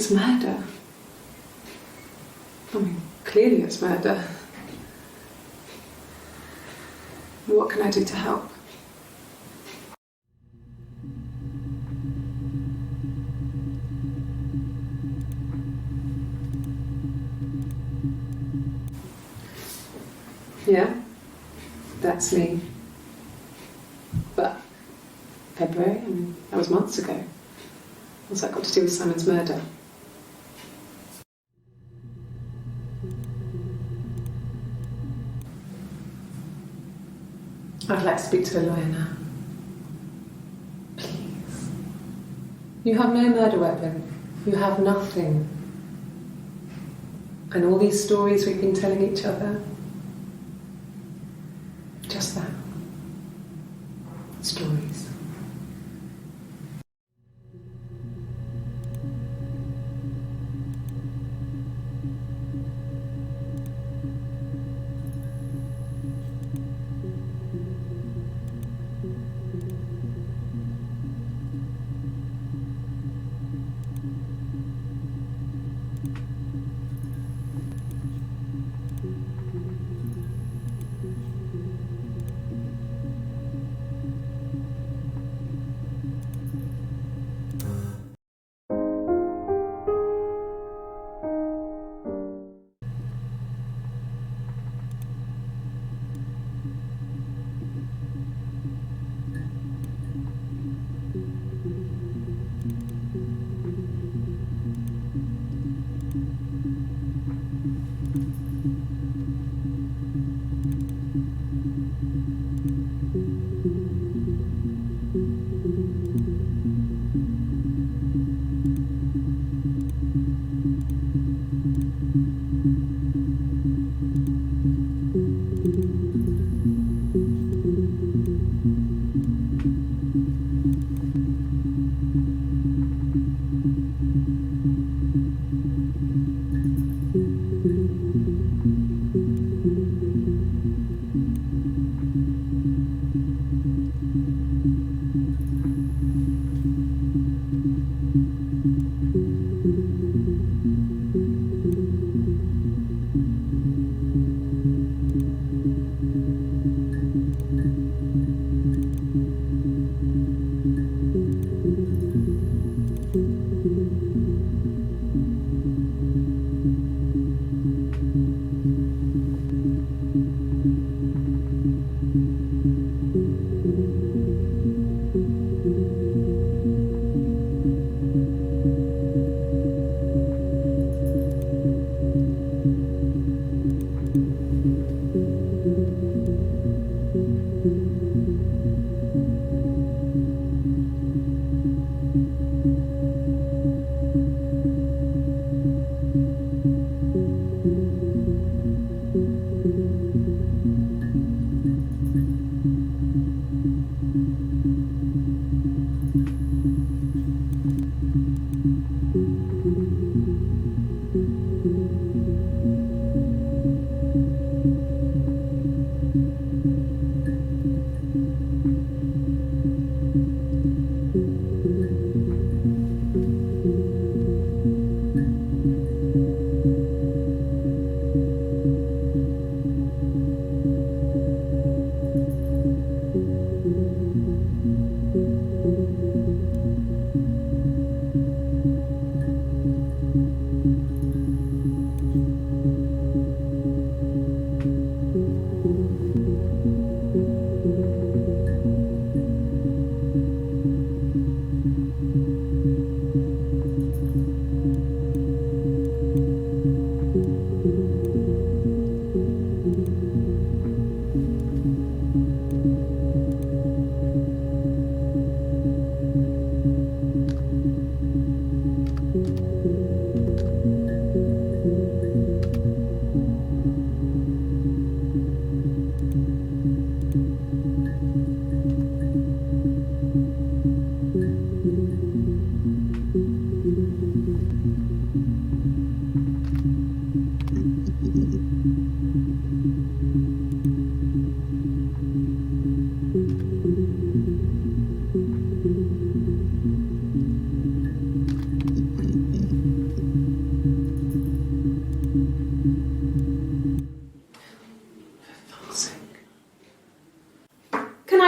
It's murder. I mean, clearly it's murder. What can I do to help? Yeah, that's me. But February, I mean, that was months ago. What's that got to do with Simon's murder? I'd like to speak to a lawyer now. Please. You have no murder weapon. You have nothing. And all these stories we've been telling each other, just that. Stories.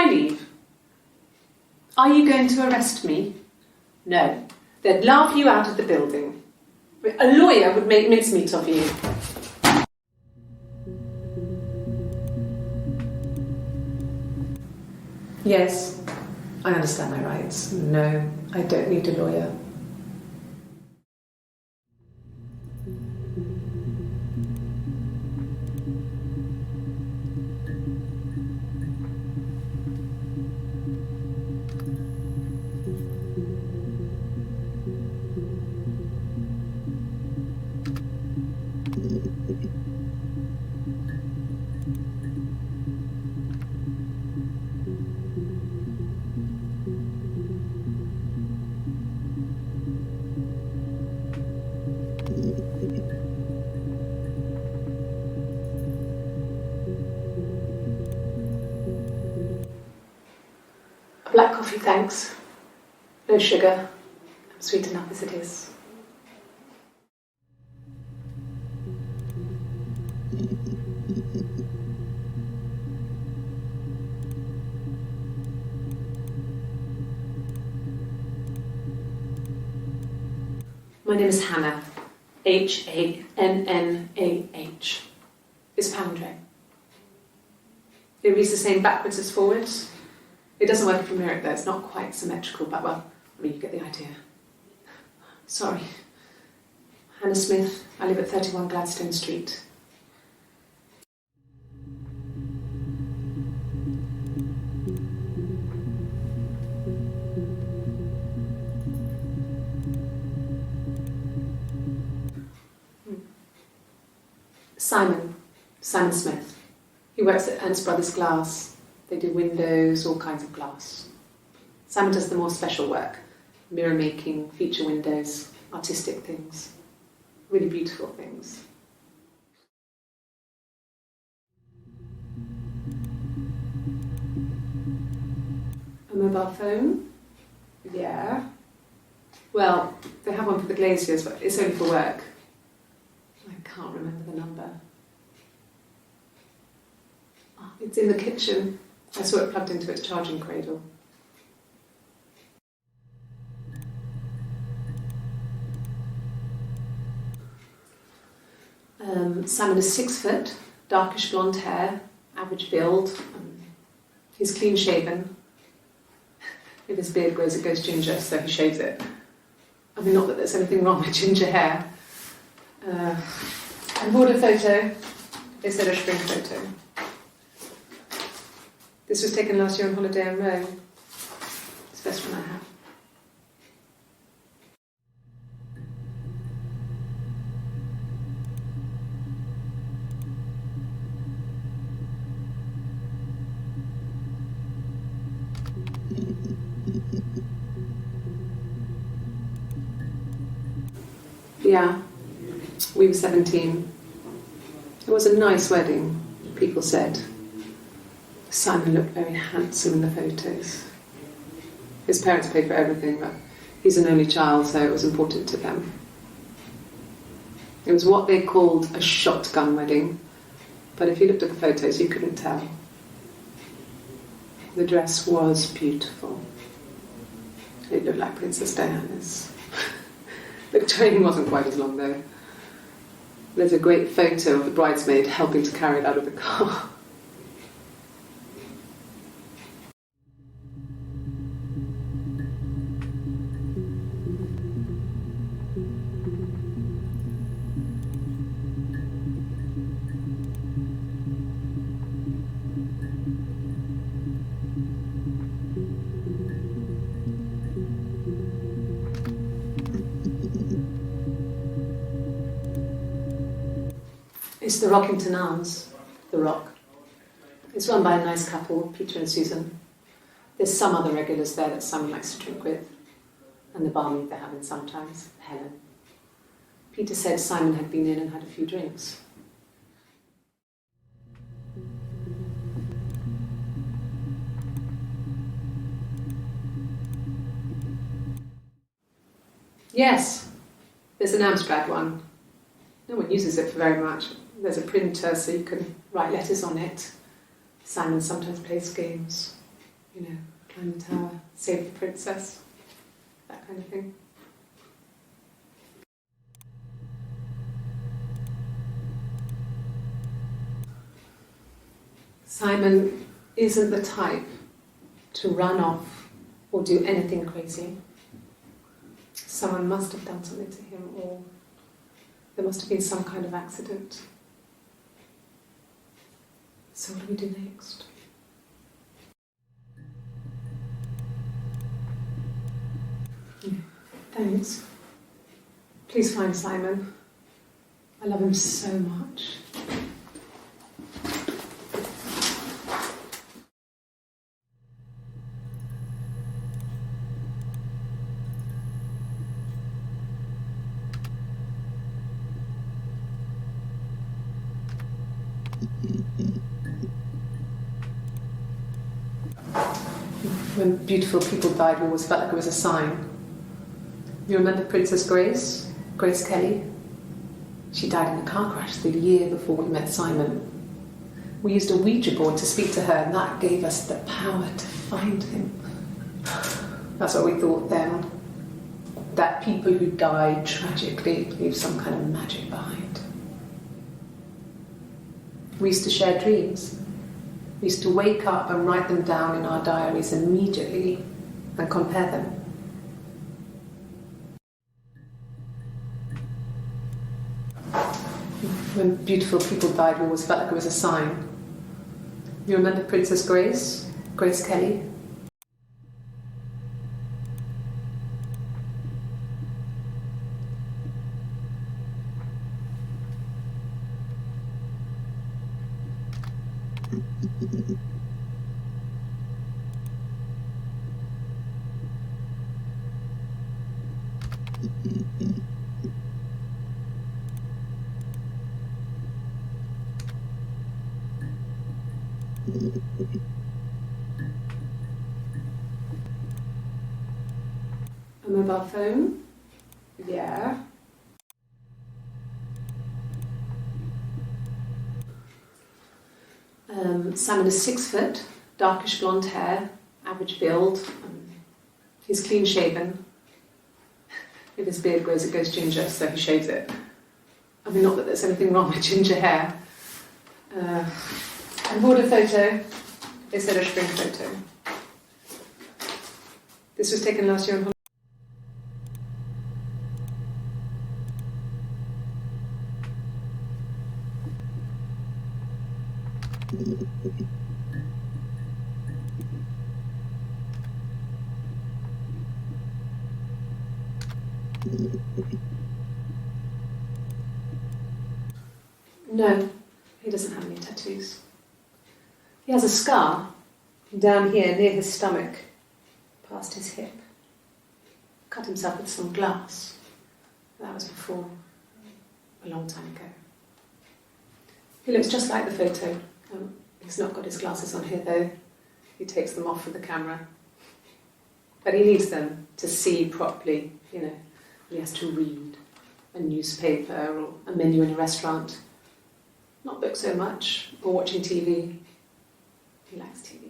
leave? Are you going to arrest me? No. They'd laugh you out of the building. A lawyer would make mincemeat of you. Yes, I understand my rights. No, I don't need a lawyer. Black coffee, thanks. No sugar. I'm sweet enough as it is. My name is Hannah. H-A-N-N-A-H. It's Pandre. It reads the same backwards as forwards. It doesn't work if you mirror it though, it's not quite symmetrical, but well, I mean, you get the idea. Sorry. Hannah Smith, I live at 31 Gladstone Street. Simon Smith. He works at Ernst Brothers Glass. They do windows, all kinds of glass. Simon does the more special work, mirror making, feature windows, artistic things, really beautiful things. A mobile phone? Yeah. Well, they have one for the glaziers, but it's only for work. I can't remember the number. Oh, it's in the kitchen. I saw it plugged into its charging cradle. Simon is 6 foot, darkish blonde hair, average build. He's clean shaven. If his beard grows, it goes ginger, so he shaves it. I mean, not that there's anything wrong with ginger hair. And bought a photo. They said a spring photo. This was taken last year on holiday in Rome. It's the best one I have. Yeah, we were 17. It was a nice wedding, people said. Simon looked very handsome in the photos. His parents paid for everything, but he's an only child, so it was important to them. It was what they called a shotgun wedding, but if you looked at the photos, you couldn't tell. The dress was beautiful. It looked like Princess Diana's. The train wasn't quite as long though. There's a great photo of the bridesmaid helping to carry it out of the car. It's the Rockington Arms, the Rock. It's run by a nice couple, Peter and Susan. There's some other regulars there that Simon likes to drink with, and the barmaid they're having sometimes, Helen. Peter said Simon had been in and had a few drinks. Yes, there's an Amstrad one. No one uses it for very much. There's a printer so you can write letters on it. Simon sometimes plays games. climb the tower, save the princess, that kind of thing. Simon isn't the type to run off or do anything crazy. Someone must have done something to him, or there must have been some kind of accident. So what do we do next? Thanks. Please find Simon. I love him so much. When beautiful people died, we always felt like it was a sign. You remember Princess Grace? Grace Kelly? She died in a car crash the year before we met Simon. We used a Ouija board to speak to her, and that gave us the power to find him. That's what we thought then. That people who died tragically leave some kind of magic behind. We used to share dreams. We used to wake up and write them down in our diaries immediately and compare them. When beautiful people died, we always felt like it was a sign. You remember Princess Grace? Grace Kelly? A mobile phone? Yeah. Simon is 6 foot, darkish blonde hair, average build. He's clean shaven. If his beard grows, it goes ginger, so he shaves it. I mean, not that there's anything wrong with ginger hair. I bought a photo. They said a spring photo. This was taken last year on holiday. No, he doesn't have any tattoos. He has a scar down here near his stomach, past his hip. Cut himself with some glass. That was before, a long time ago. He looks just like the photo. He's not got his glasses on here though. He takes them off for the camera. But he needs them to see properly, He has to read a newspaper or a menu in a restaurant. Not books so much, or watching TV. He likes TV.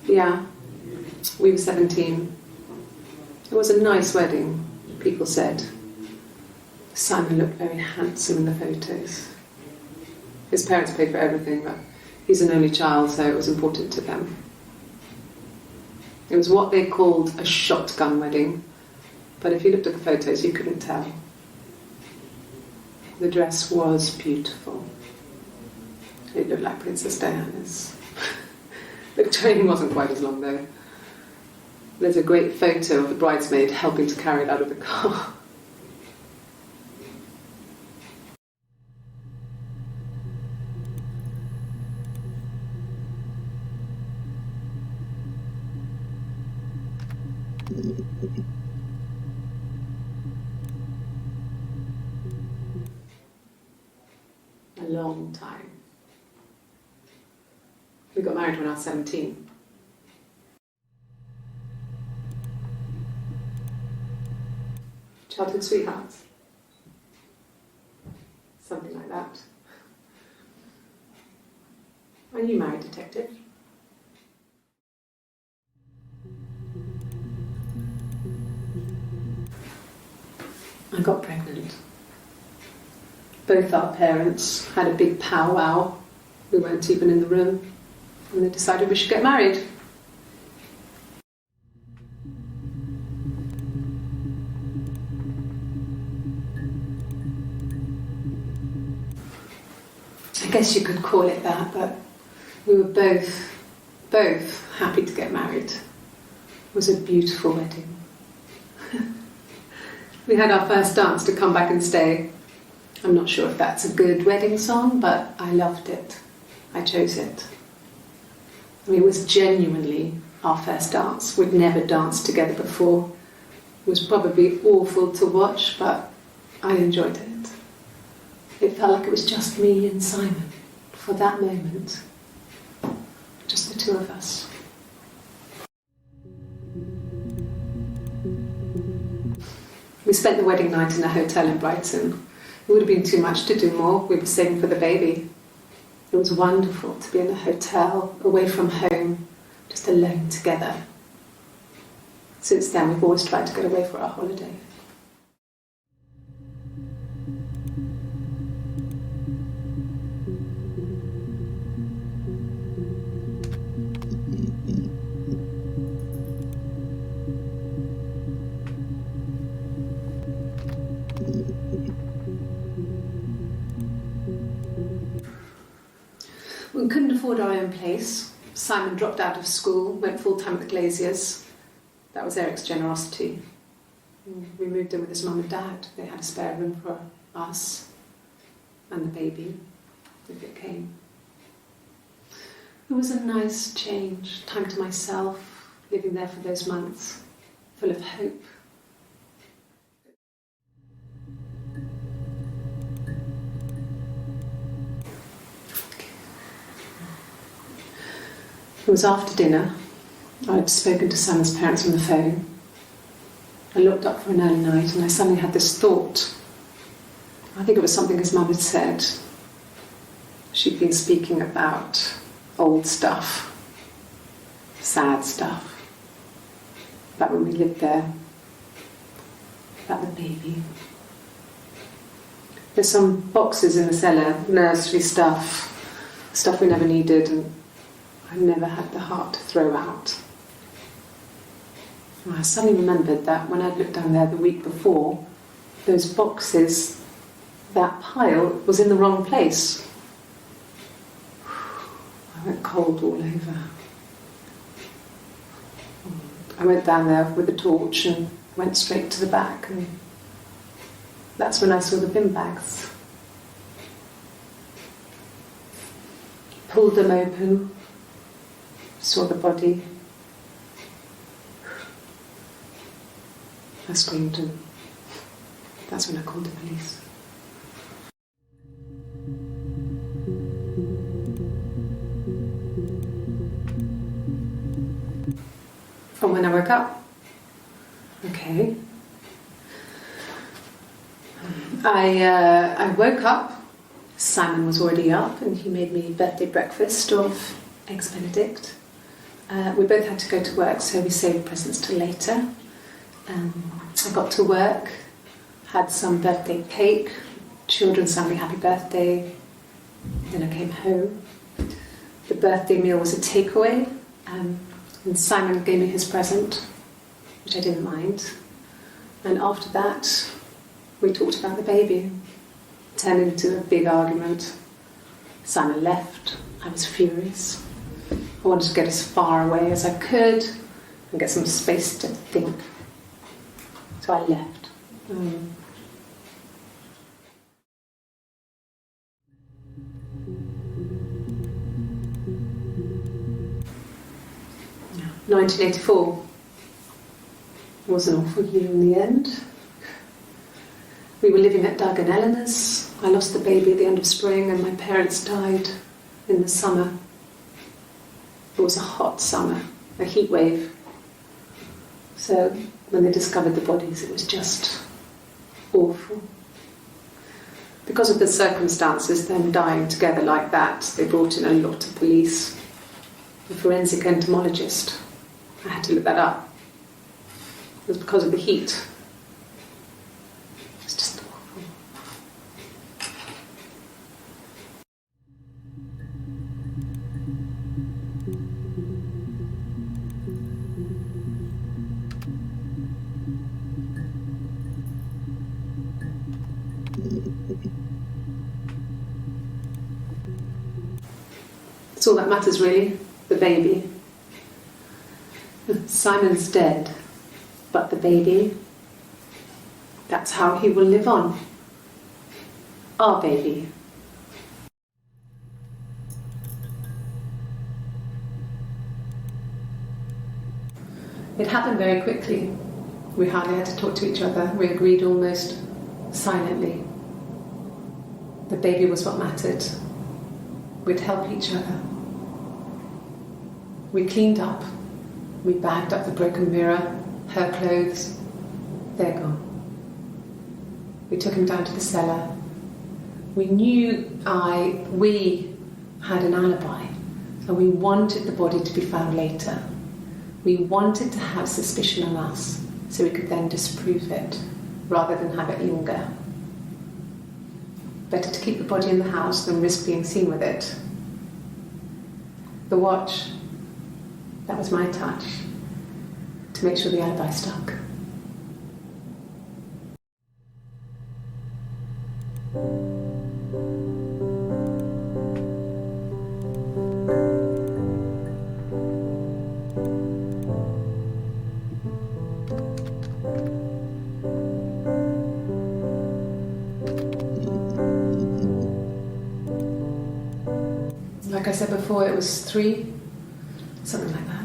Yeah, we were 17. It was a nice wedding, people said. Simon looked very handsome in the photos. His parents paid for everything, but he's an only child, so it was important to them. It was what they called a shotgun wedding, but if you looked at the photos, you couldn't tell. The dress was beautiful. It looked like Princess Diana's. The train wasn't quite as long though. There's a great photo of the bridesmaid helping to carry it out of the car. A long time. We got married when I was 17. Childhood sweethearts. Something like that. Are you married, detective? I got pregnant. Both our parents had a big powwow. We weren't even in the room. And they decided we should get married. I guess you could call it that, but we were both happy to get married. It was a beautiful wedding. We had our first dance to Come Back and Stay. I'm not sure if that's a good wedding song, but I loved it. I chose it. I mean, it was genuinely our first dance. We'd never danced together before. It was probably awful to watch, but I enjoyed it. It felt like it was just me and Simon for that moment. Just the two of us. We spent the wedding night in a hotel in Brighton. It would have been too much to do more. We were saving for the baby. It was wonderful to be in a hotel, away from home, just alone together. Since then, we've always tried to get away for our holiday. We couldn't afford our own place. Simon dropped out of school, went full-time at the Glaziers. That was Eric's generosity. We moved in with his mum and dad. They had a spare room for us and the baby, if it came. It was a nice change, time to myself, living there for those months, full of hope. It was after dinner. I'd spoken to Simon's parents on the phone. I looked up for an early night and I suddenly had this thought. I think it was something his mum had said. She'd been speaking about old stuff, sad stuff, about when we lived there, about the baby. There's some boxes in the cellar, nursery stuff we never needed, and I never had the heart to throw out. And I suddenly remembered that when I'd looked down there the week before, those boxes, that pile was in the wrong place. I went cold all over. I went down there with a torch and went straight to the back, and that's when I saw the bin bags. Pulled them open, saw the body. I screamed, and that's when I called the police. From when I woke up. Okay. I woke up. Simon was already up, and he made me birthday breakfast of eggs Benedict. We both had to go to work, so we saved presents till later. I got to work, had some birthday cake, children sang me happy birthday, then I came home. The birthday meal was a takeaway, and Simon gave me his present, which I didn't mind. And after that, we talked about the baby. It turned into a big argument. Simon left. I was furious. I wanted to get as far away as I could and get some space to think. So I left. Yeah. 1984 was an awful year in the end. We were living at Doug and Eleanor's. I lost the baby at the end of spring, and my parents died in the summer. It was a hot summer, a heat wave. So when they discovered the bodies, it was just awful. Because of the circumstances, them dying together like that, they brought in a lot of police. A forensic entomologist. I had to look that up. It was because of the heat. It's just awful. It's all that matters, really. The baby. Simon's dead, but the baby, that's how he will live on. Our baby. It happened very quickly. We hardly had to talk to each other. We agreed almost silently. The baby was what mattered. We'd help each other. We cleaned up. We bagged up the broken mirror, her clothes. They're gone. We took him down to the cellar. We had an alibi, and we wanted the body to be found later. We wanted to have suspicion on us, so we could then disprove it, rather than have it linger. Better to keep the body in the house than risk being seen with it. The watch, that was my touch, to make sure the alibi stuck. Like I said before, it was 3, something like that.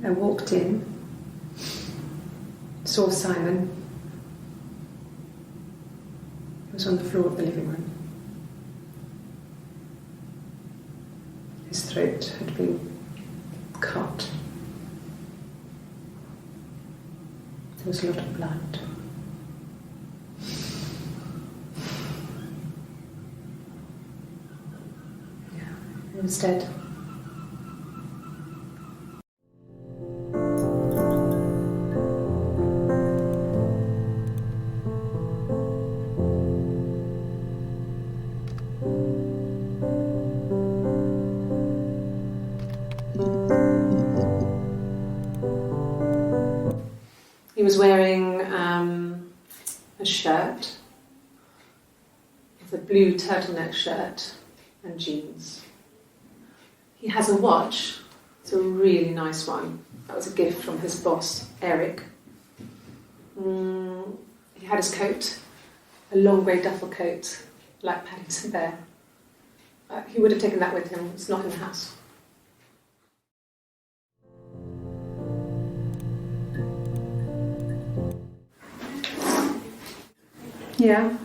I walked in, saw Simon. He was on the floor of the living room. His throat had been cut. There was a lot of blood. He was dead. He was wearing a shirt, a blue turtleneck shirt and jeans. He has a watch. It's a really nice one. That was a gift from his boss, Eric. He had his coat, a long grey duffel coat, like Paddington Bear. He would have taken that with him. It's not in the house. Yeah,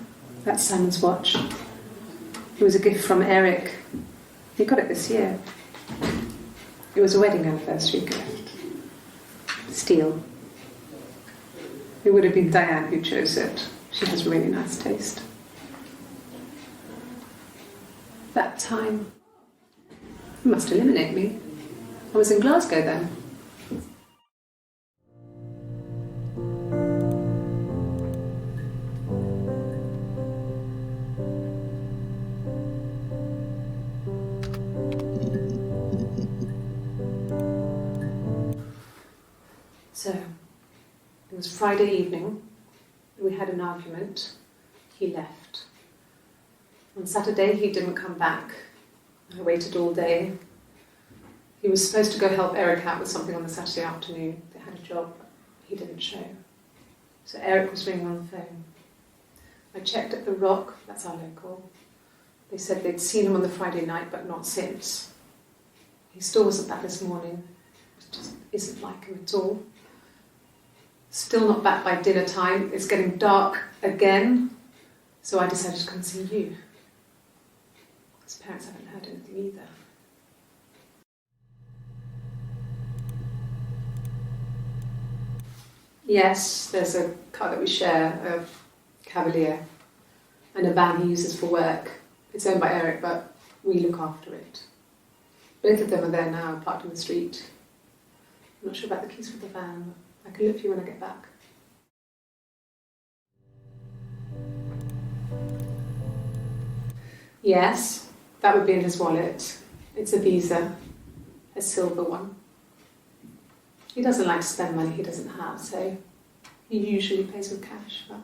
that's Simon's watch. It was a gift from Eric. He got it this year. It was a wedding anniversary gift. Steel. It would have been Diane who chose it. She has really nice taste. That time, it must eliminate me. I was in Glasgow then. So, it was Friday evening, we had an argument, he left. On Saturday he didn't come back, I waited all day. He was supposed to go help Eric out with something on the Saturday afternoon, they had a job, he didn't show. So Eric was ringing on the phone. I checked at the Rock, that's our local. They said they'd seen him on the Friday night but not since. He still wasn't back this morning, it just isn't like him at all. Still not back by dinner time. It's getting dark again. So I decided to come and see you. His parents haven't heard anything either. Yes, there's a car that we share, a Cavalier, and a van he uses for work. It's owned by Eric, but we look after it. Both of them are there now, parked in the street. I'm not sure about the keys for the van. I can look for you when I get back. Yes, that would be in his wallet. It's a Visa, a silver one. He doesn't like to spend money he doesn't have, so he usually pays with cash, but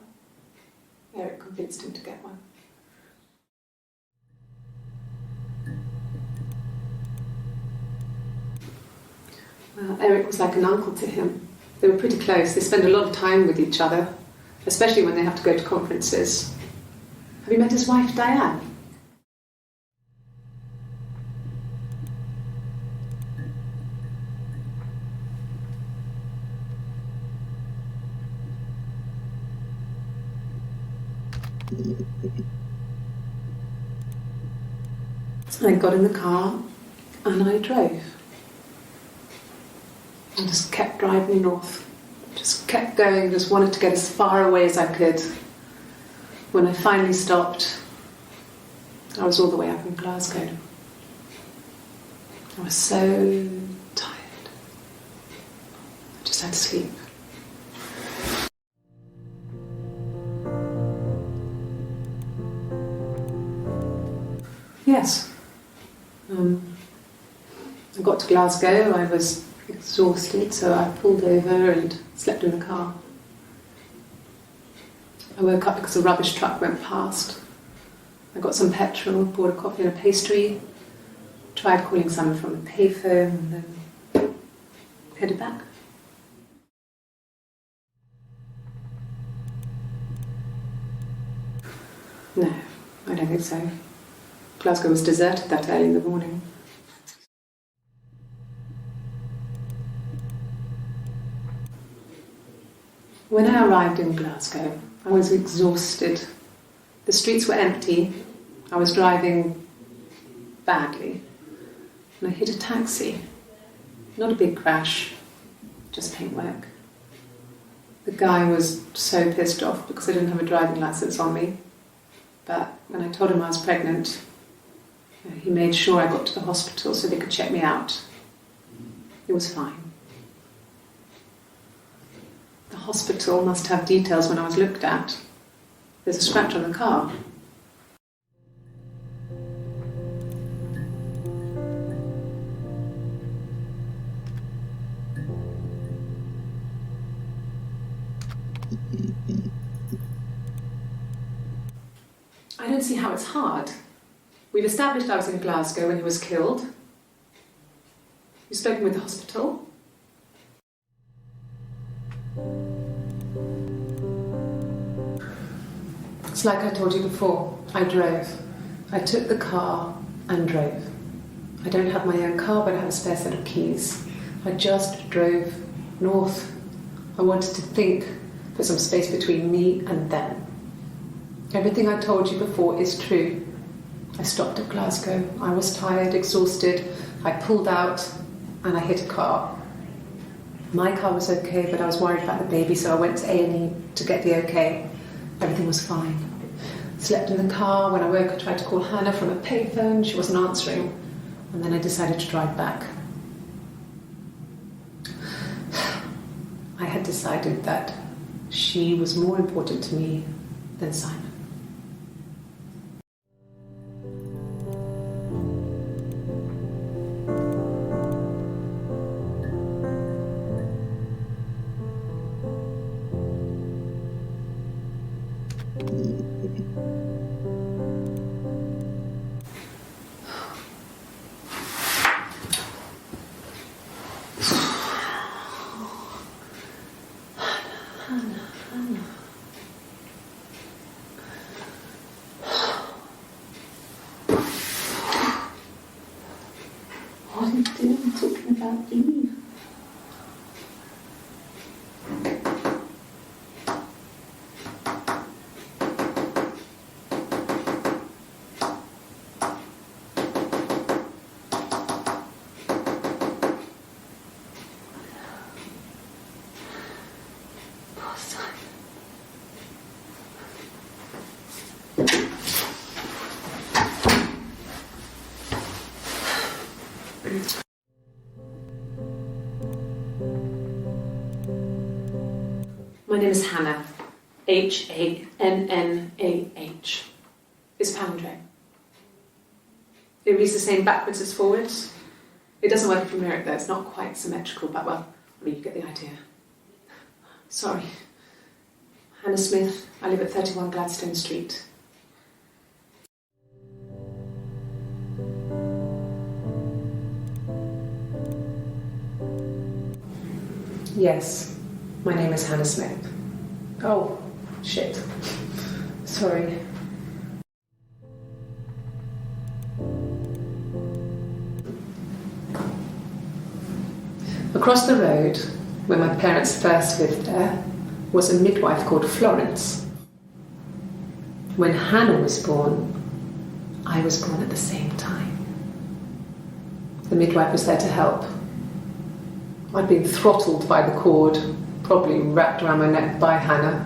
Eric convinced him to get one. Well, Eric was like an uncle to him. They were pretty close. They spend a lot of time with each other, especially when they have to go to conferences. Have you met his wife, Diane? I got in the car and I drove. I just kept driving north. Just kept going, just wanted to get as far away as I could. When I finally stopped, I was all the way up in Glasgow. I was so tired. I just had to sleep. Yes. I got to Glasgow, I was exhausted, so I pulled over and slept in the car. I woke up because a rubbish truck went past. I got some petrol, bought a coffee and a pastry, tried calling someone from the payphone, and then headed back. No, I don't think so. Glasgow was deserted that early in the morning. When I arrived in Glasgow, I was exhausted. The streets were empty. I was driving badly. And I hit a taxi. Not a big crash, just paintwork. The guy was so pissed off because I didn't have a driving license on me. But when I told him I was pregnant, he made sure I got to the hospital so they could check me out. It was fine. The hospital must have details when I was looked at. There's a scratch on the car. I don't see how it's hard. We've established I was in Glasgow when he was killed. You've spoken with the hospital. It's like I told you before, I drove. I took the car and drove. I don't have my own car, but I have a spare set of keys. I just drove north. I wanted to think, put some space between me and them. Everything I told you before is true. I stopped at Glasgow. I was tired, exhausted. I pulled out and I hit a car. My car was okay, but I was worried about the baby, so I went to A&E to get the okay. Everything was fine. Slept in the car. When I woke, I tried to call Hannah from a payphone. She wasn't answering. And then I decided to drive back. I had decided that she was more important to me than Simon. What are you doing talking about Eve? My name is Hannah. H-A-N-N-A-H. It's palindrome. It reads the same backwards as forwards. It doesn't work if you mirror it though, it's not quite symmetrical, but well, I mean, you get the idea. Sorry. Hannah Smith, I live at 31 Gladstone Street. Yes, my name is Hannah Smith. Oh, shit. Sorry. Across the road, where my parents first lived there, was a midwife called Florence. When Hannah was born, I was born at the same time. The midwife was there to help. I'd been throttled by the cord, probably wrapped around my neck by Hannah.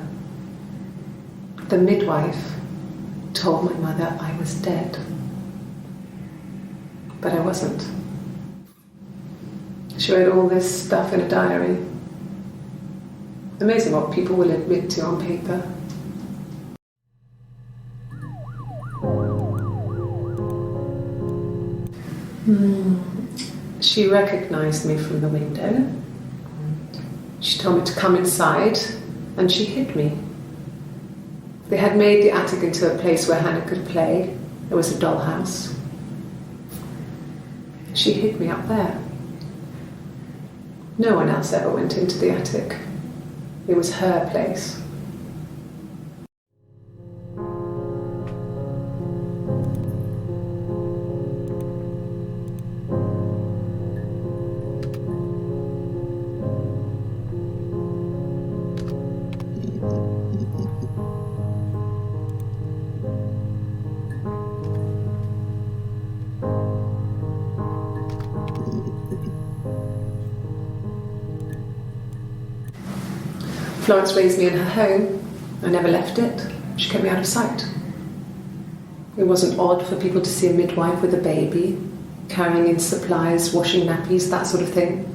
The midwife told my mother I was dead. But I wasn't. She wrote all this stuff in a diary. Amazing what people will admit to on paper. She recognised me from the window. She told me to come inside, and she hid me. They had made the attic into a place where Hannah could play. There was a dollhouse. She hid me up there. No one else ever went into the attic. It was her place. Florence raised me in her home. I never left it. She kept me out of sight. It wasn't odd for people to see a midwife with a baby, carrying in supplies, washing nappies, that sort of thing.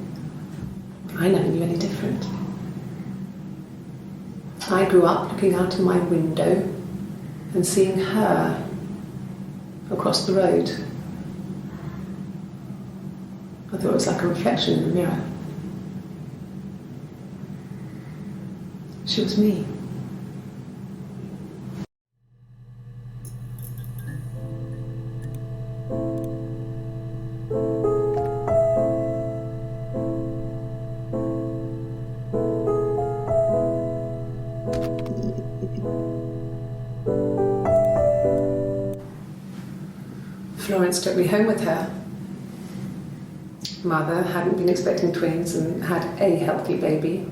I never knew any different. I grew up looking out of my window and seeing her across the road. I thought it was like a reflection in the mirror. She was me. Florence took me home with her. Mother hadn't been expecting twins and had a healthy baby.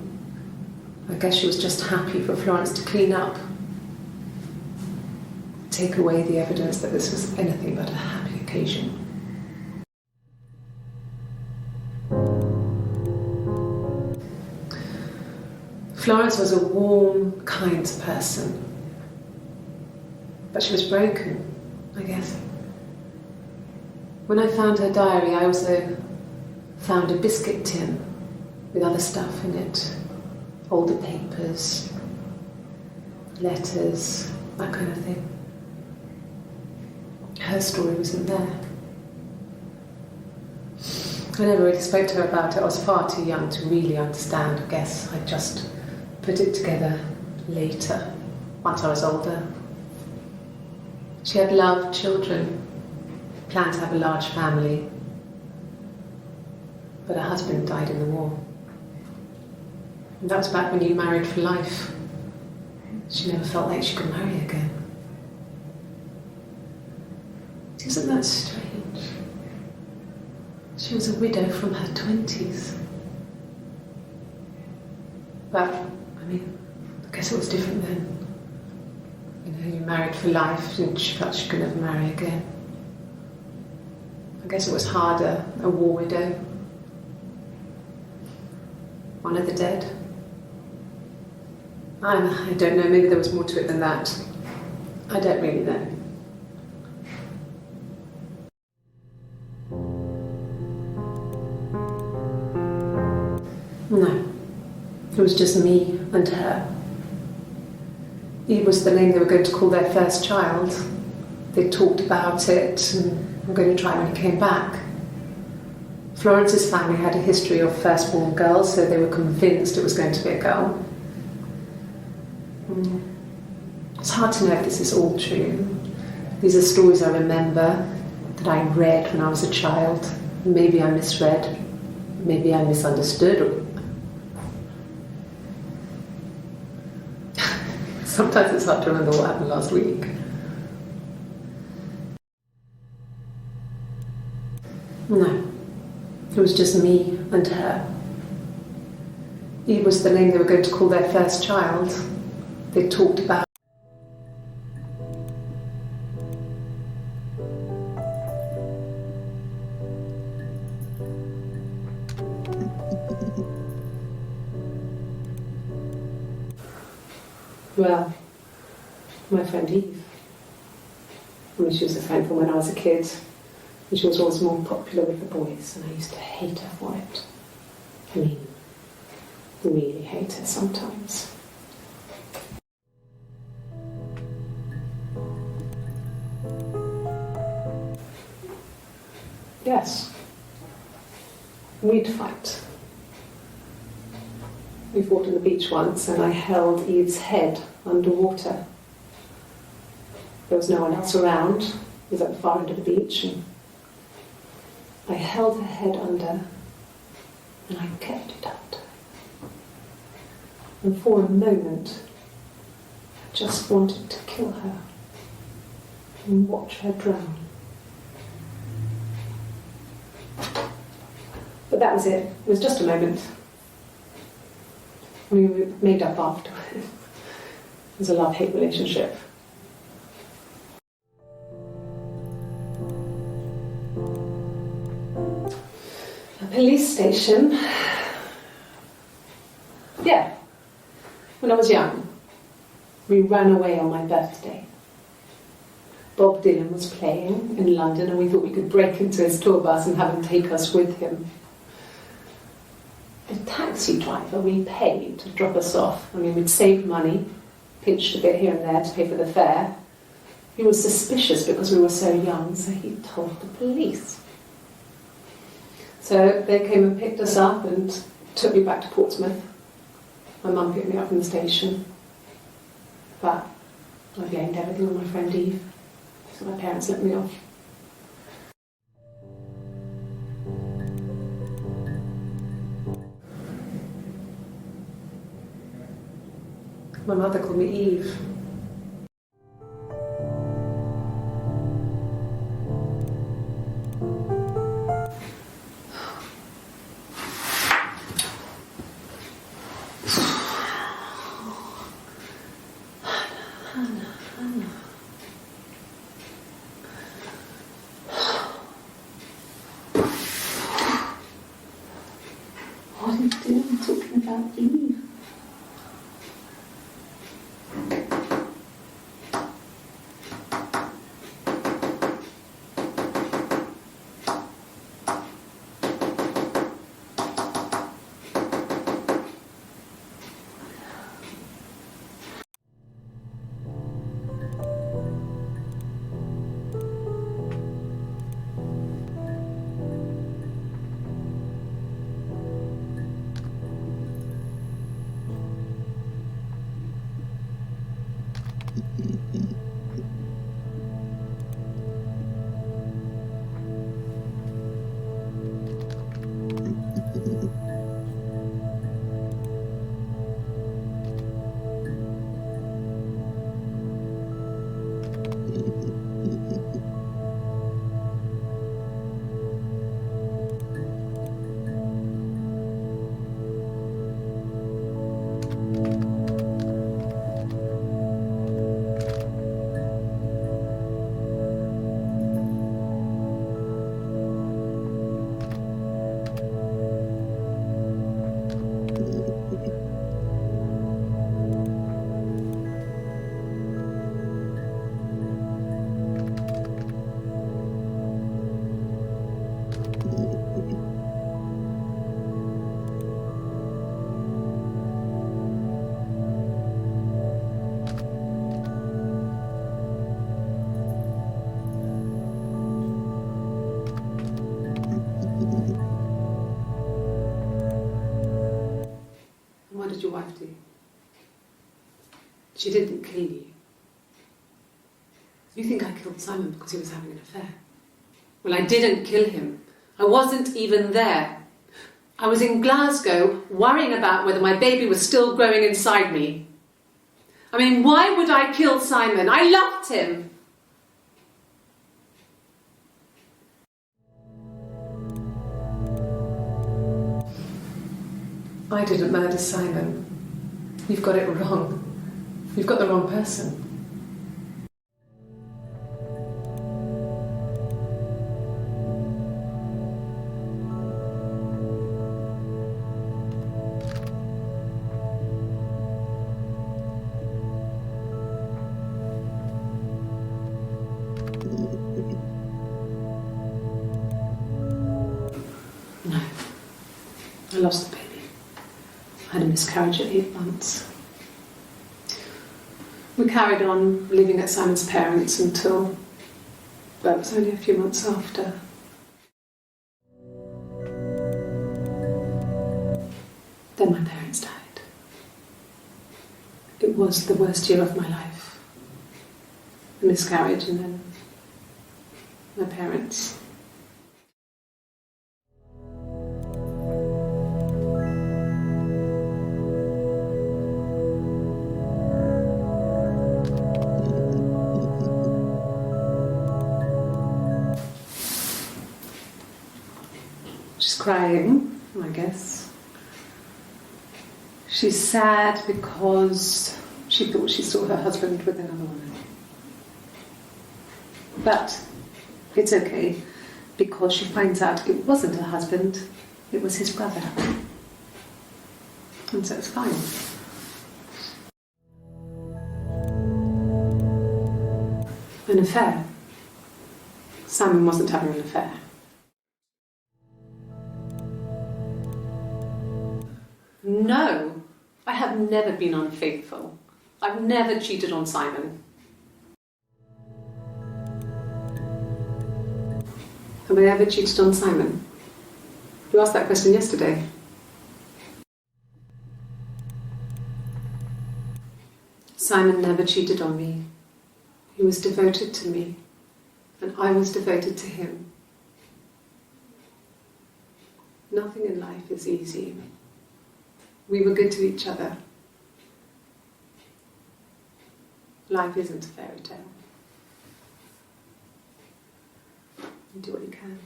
I guess she was just happy for Florence to clean up, take away the evidence that this was anything but a happy occasion. Florence was a warm, kind person, but she was broken, I guess. When I found her diary, I also found a biscuit tin with other stuff in it. Older papers, letters, that kind of thing. Her story wasn't there. I never really spoke to her about it. I was far too young to really understand. I guess I just put it together later, once I was older. She had loved children, planned to have a large family, but her husband died in the war. And that was back when you married for life. She never felt like she could marry again. Isn't that strange? She was a widow from her 20s. But, I mean, I guess it was different then. You know, you married for life and she felt she could never marry again. I guess it was harder, a war widow. One of the dead. I don't know, maybe there was more to it than that. I don't really know. No, it was just me. and her. Eve was the name they were going to call their first child. They talked about it and were going to try when he came back. Florence's family had a history of firstborn girls, so they were convinced it was going to be a girl. It's hard to know if this is all true. These are stories I remember, that I read when I was a child. Maybe I misread, maybe I misunderstood. Sometimes it's hard to remember what happened last week. No, it was just me and her. Eve was the name they were going to call their first child. They talked about. Well, my friend Eve. I mean, she was a friend from when I was a kid, and she was always more popular with the boys, and I used to hate her for it. I mean, really hate her sometimes. Yes, we'd fight. We fought on the beach once, and I held Eve's head underwater. There was no one else around. It was at the far end of the beach, and I held her head under, and I kept it under. And for a moment, I just wanted to kill her and watch her drown. But that was it. It was just a moment. We were made up after. It was a love-hate relationship. A police station. Yeah. When I was young, we ran away on my birthday. Bob Dylan was playing in London, and we thought we could break into his tour bus and have him take us with him. The taxi driver we paid to drop us off. I mean, we'd saved money, pinched a bit here and there to pay for the fare. He was suspicious because we were so young, so he told the police. So they came and picked us up and took me back to Portsmouth. My mum picked me up from the station. But I blamed everything on my friend Eve, so my parents let me off. My mother called me Eve. What are you doing talking about Eve? She didn't kill you. You think I killed Simon because he was having an affair? Well, I didn't kill him. I wasn't even there. I was in Glasgow worrying about whether my baby was still growing inside me. I mean, why would I kill Simon? I loved him. I didn't murder Simon. You've got it wrong. You've got the wrong person. No. I lost the baby. I had a miscarriage at 8 months. We carried on living at Simon's parents until, well, it was only a few months after. Then my parents died. It was the worst year of my life. A miscarriage and then my parents. She's crying, I guess. She's sad because she thought she saw her husband with another woman. But it's okay, because she finds out it wasn't her husband, it was his brother. And so it's fine. An affair. Simon wasn't having an affair. No, I have never been unfaithful. I've never cheated on Simon. Have I ever cheated on Simon? You asked that question yesterday. Simon never cheated on me. He was devoted to me, and I was devoted to him. Nothing in life is easy. We were good to each other. Life isn't a fairy tale. You do what you can.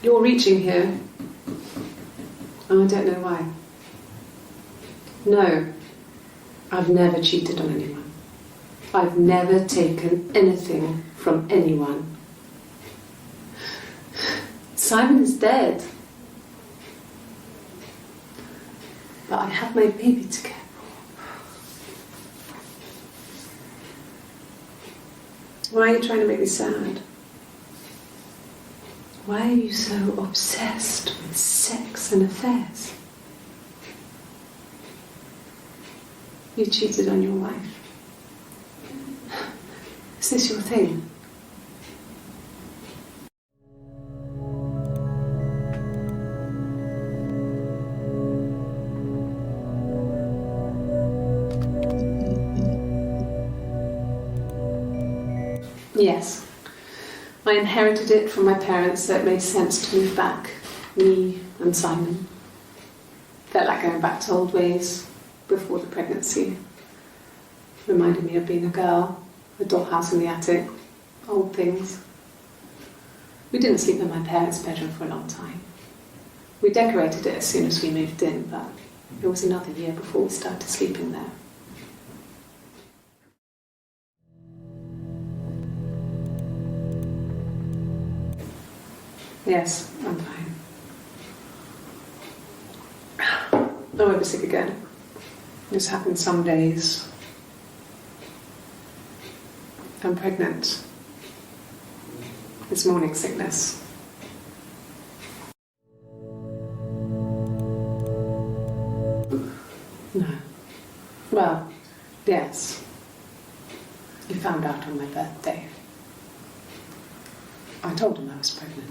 You're reaching here. Oh, I don't know why. No, I've never cheated on anyone. I've never taken anything from anyone. Simon is dead. But I have my baby to care for. Why are you trying to make me sad? Why are you so obsessed with sex and affairs? You cheated on your wife. Is this your thing? Yes. I inherited it from my parents, so it made sense to move back, me and Simon. Felt like going back to old ways before the pregnancy. Reminded me of being a girl, a dollhouse in the attic, old things. We didn't sleep in my parents' bedroom for a long time. We decorated it as soon as we moved in, but it was another year before we started sleeping there. Yes, I'm fine. I won't be sick again. This happens some days. I'm pregnant. It's morning sickness. No. Well, yes. He found out on my birthday. I told him I was pregnant.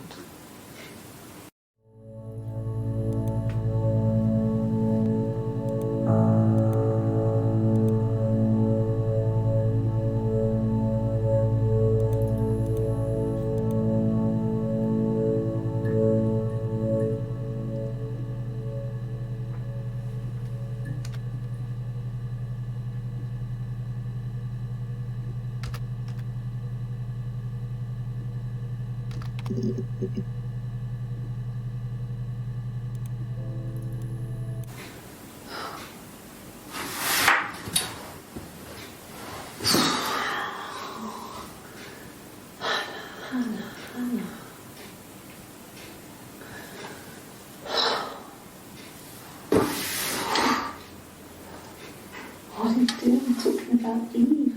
What are you doing talking about Eve?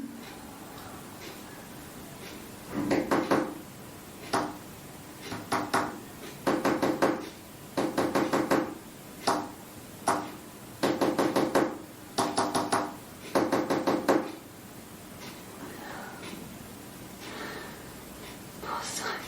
Poor Simon.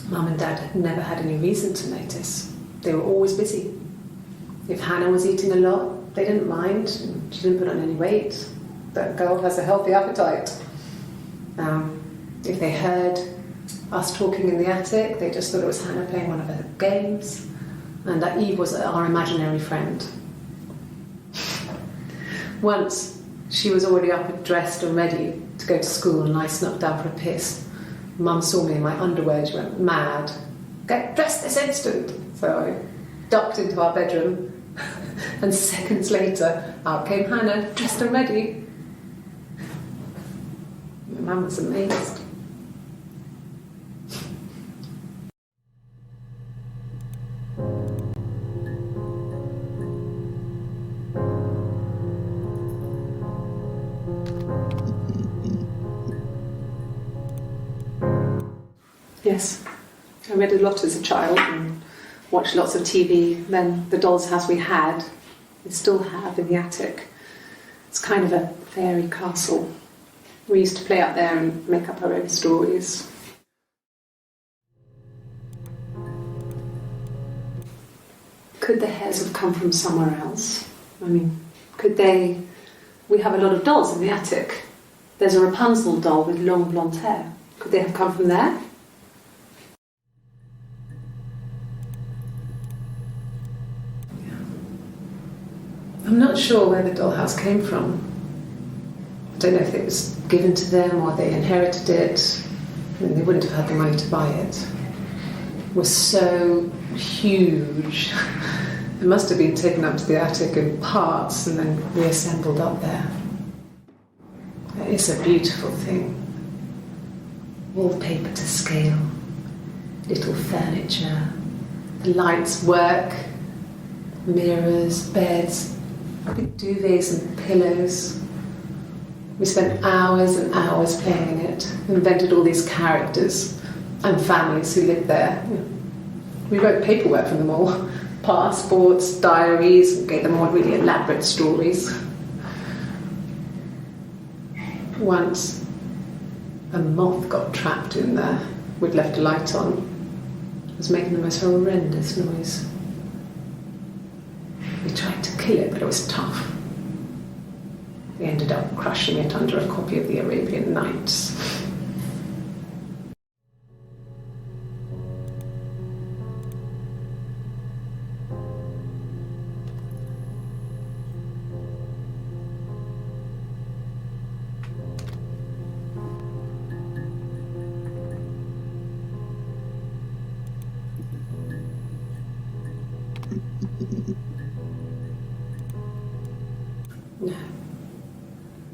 Mum and Dad had never had any reason to notice. They were always busy. If Hannah was eating a lot, they didn't mind. She didn't put on any weight. That girl has a healthy appetite. If they heard us talking in the attic, they just thought it was Hannah playing one of her games, and that Eve was our imaginary friend. Once, she was already up and dressed and ready to go to school, and I snuck down for a piss. Mum saw me in my underwear, she went mad. Get dressed this instant! So I ducked into our bedroom, and seconds later, out came Hannah, dressed and ready. My mum was amazed. Yes, I read a lot as a child and watched lots of TV. Then the doll's house we had, we still have in the attic. It's kind of a fairy castle. We used to play up there and make up our own stories. Could the hairs have come from somewhere else? I mean, could they... We have a lot of dolls in the attic. There's a Rapunzel doll with long blonde hair. Could they have come from there? I'm not sure where the dollhouse came from. I don't know if it was given to them or they inherited it. I mean, they wouldn't have had the money to buy it. It was so huge. It must have been taken up to the attic in parts and then reassembled up there. It's a beautiful thing. Wallpaper to scale, little furniture, the lights work, mirrors, beds, big duvets and pillows. We spent hours and hours playing in it, invented all these characters and families who lived there. We wrote paperwork for them all, passports, diaries, and gave them all really elaborate stories. Once, a moth got trapped in there. We'd left a light on. It was making the most horrendous noise. We tried to kill it, but it was tough. We ended up crushing it under a copy of the Arabian Nights.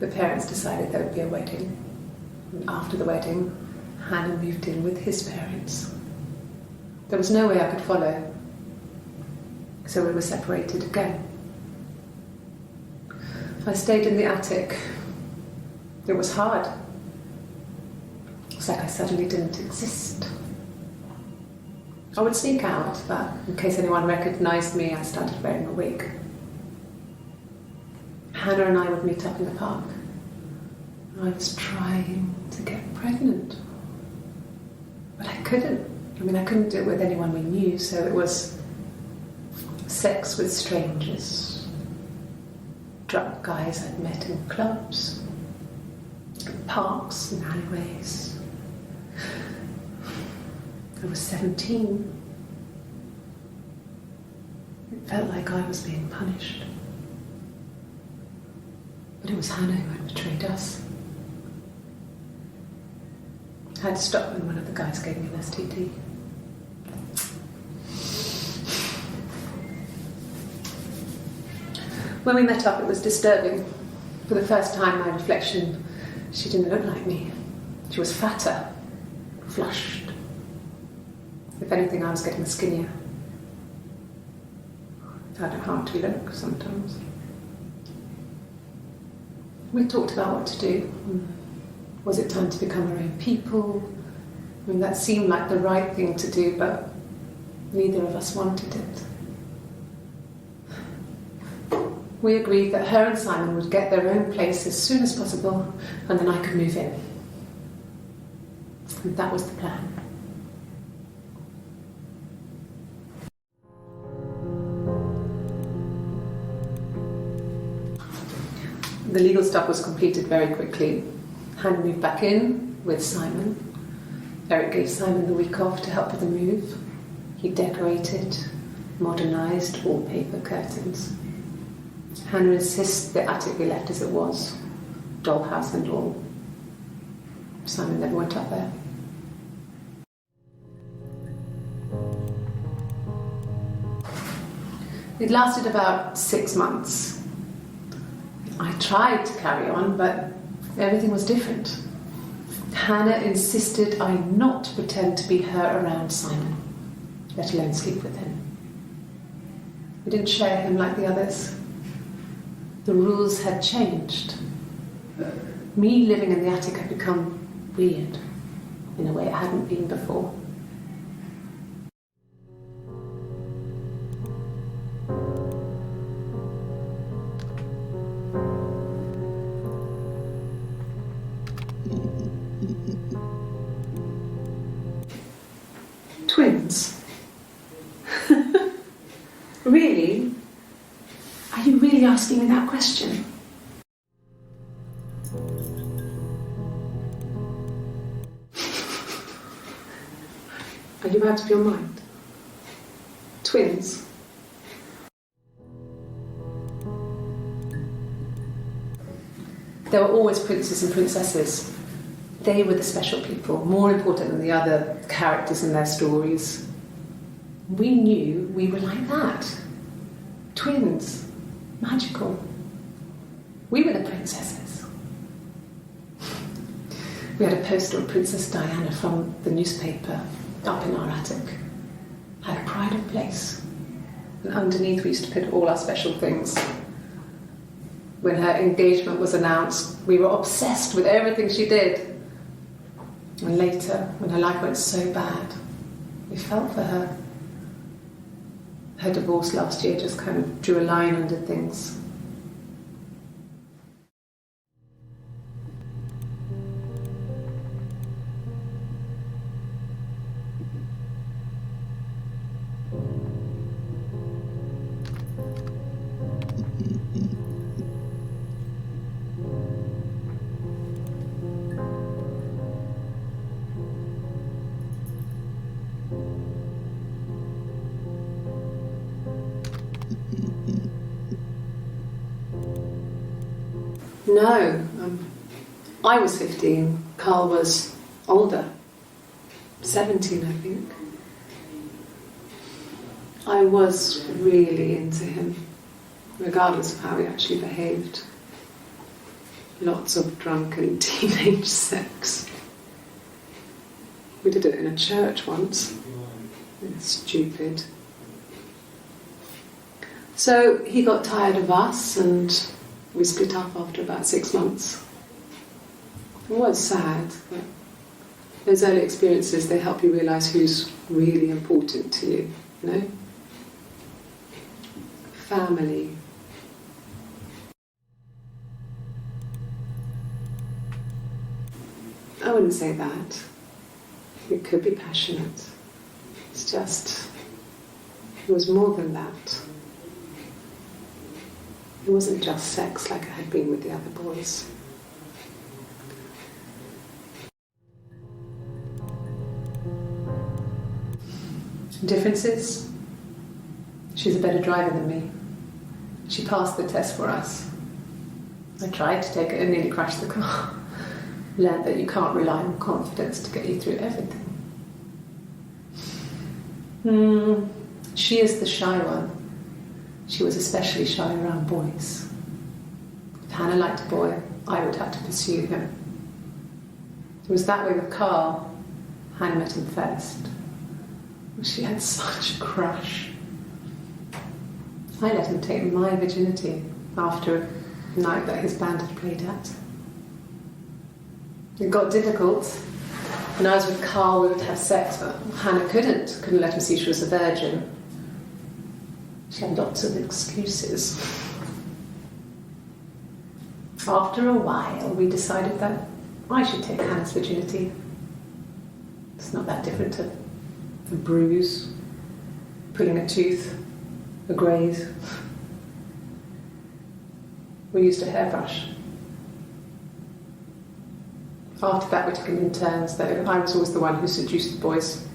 the parents decided there would be a wedding. And after the wedding, Hannah moved in with his parents. There was no way I could follow, so we were separated again. I stayed in the attic. It was hard. It's like I suddenly didn't exist. I would sneak out, but in case anyone recognised me, I started wearing a wig. Hannah and I would meet up in the park. I was trying to get pregnant, but I couldn't. I couldn't do it with anyone we knew, so it was sex with strangers, drunk guys I'd met in clubs, parks and alleyways. I was 17. It felt like I was being punished. But it was Hannah who had betrayed us. I had to stop when one of the guys gave me an STD. When we met up, it was disturbing. For the first time, my reflection, she didn't look like me. She was fatter, flushed. If anything, I was getting skinnier. I found it hard to look sometimes. We talked about what to do. Was it time to become our own people? That seemed like the right thing to do, but neither of us wanted it. We agreed that her and Simon would get their own place as soon as possible, and then I could move in. And that was the plan. The legal stuff was completed very quickly. Hannah moved back in with Simon. Eric gave Simon the week off to help with the move. He decorated, modernised wallpaper, curtains. Hannah insists the attic be left as it was, dollhouse and all. Simon never went up there. It lasted about 6 months. I tried to carry on, but everything was different. Hannah insisted I not pretend to be her around Simon, let alone sleep with him. We didn't share him like the others. The rules had changed. Me living in the attic had become weird in a way it hadn't been before. Twins? Really? Are you really asking me that question? Are you out of your mind? Twins? There were always princes and princesses. They were the special people, more important than the other characters in their stories. We knew we were like that. Twins. Magical. We were the princesses. We had a poster of Princess Diana from the newspaper up in our attic. Had a pride of place. And underneath we used to put all our special things. When her engagement was announced, we were obsessed with everything she did. And later, when her life went so bad, we felt for her. Her divorce last year just kind of drew a line under things. No, I was 15, Carl was older, 17 I think. I was really into him, regardless of how he actually behaved. Lots of drunken teenage sex. We did it in a church once. It's stupid. So he got tired of us and we split up after about 6 months. It was sad, but those early experiences, they help you realise who's really important to you, you know? Family. I wouldn't say that. It could be passionate. It's just, it was more than that. It wasn't just sex like I had been with the other boys. Differences? She's a better driver than me. She passed the test for us. I tried to take it and nearly crashed the car. Learned that you can't rely on confidence to get you through everything. She is the shy one. She was especially shy around boys. If Hannah liked a boy, I would have to pursue him. It was that way with Carl. Hannah met him first. She had such a crush. I let him take my virginity after a night that his band had played at. It got difficult. When I was with Carl, we would have sex, but Hannah couldn't let him see she was a virgin. She had lots of excuses. After a while, we decided that I should take Hannah's virginity. It's not that different to a bruise, pulling a tooth, a graze. We used a hairbrush. After that, we took it in turns, though. I was always the one who seduced the boys.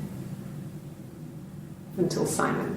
Until Simon.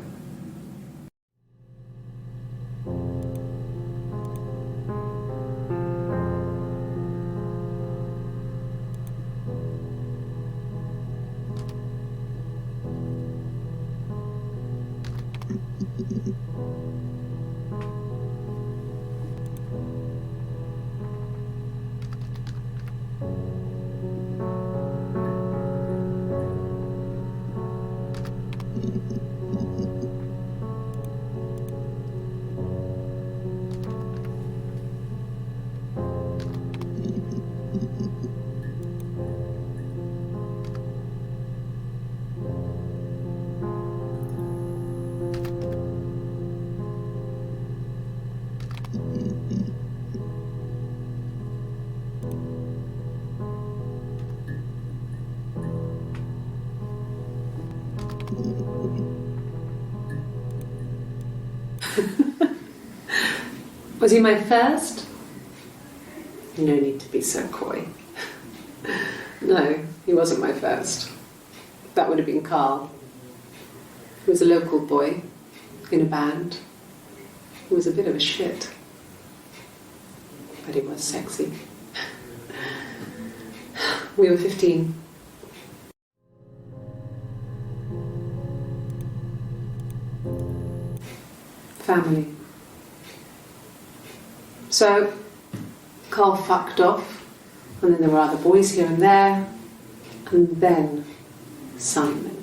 Was he my first? No need to be so coy. No, he wasn't my first. That would have been Carl. He was a local boy in a band. He was a bit of a shit. But he was sexy. We were 15. Family. So, Carl fucked off, and then there were other boys here and there, and then Simon.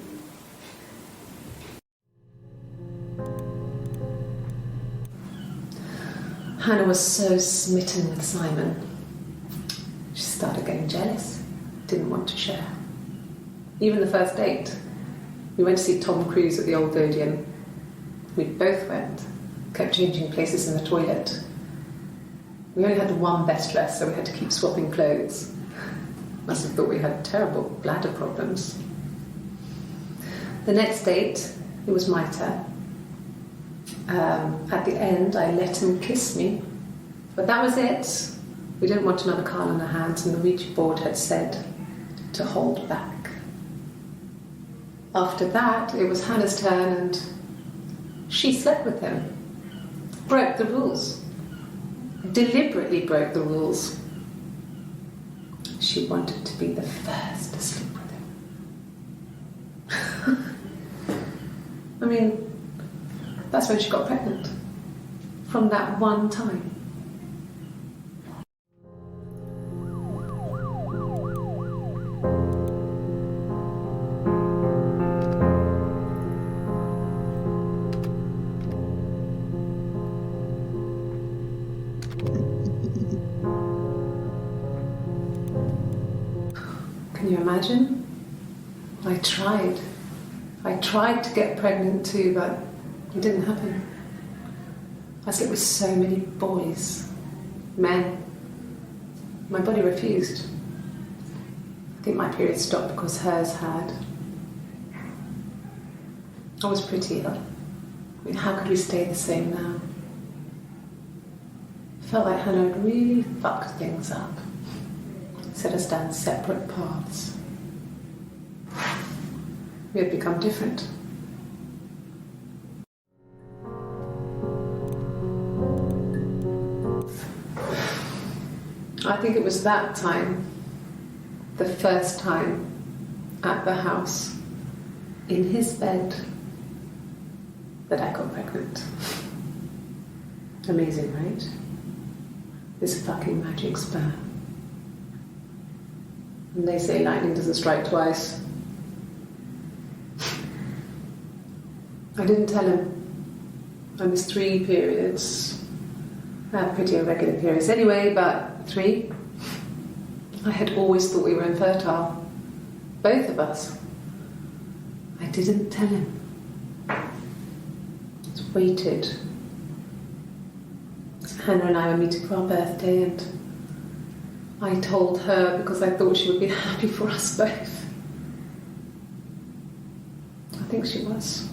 Hannah was so smitten with Simon. She started getting jealous, didn't want to share. Even the first date, we went to see Tom Cruise at the Old Odeon. We both went, kept changing places in the toilet. We only had one best dress, so we had to keep swapping clothes. Must have thought we had terrible bladder problems. The next date, it was my turn. At the end, I let him kiss me. But that was it. We didn't want another Carl on our hands, and the Ouija board had said to hold back. After that, it was Hannah's turn, and she slept with him. Broke the rules. Deliberately broke the rules. She wanted to be the first to sleep with him. I mean, that's when she got pregnant. From that one time. Can you imagine? I tried. I tried to get pregnant too, but it didn't happen. I slept with so many boys, men. My body refused. I think my period stopped because hers had. I was pretty ill. I mean, how could we stay the same now? Felt like Hannah had really fucked things up. Set us down separate paths. We had become different. I think it was that time, the first time at the house, in his bed, that I got pregnant. Amazing, right? This fucking magic sperm. And they say lightning doesn't strike twice. I didn't tell him. I missed 3 periods. I had pretty irregular periods anyway, but 3. I had always thought we were infertile. Both of us. I didn't tell him. Just waited. Hannah and I were meeting for our birthday, and I told her because I thought she would be happy for us both. I think she was.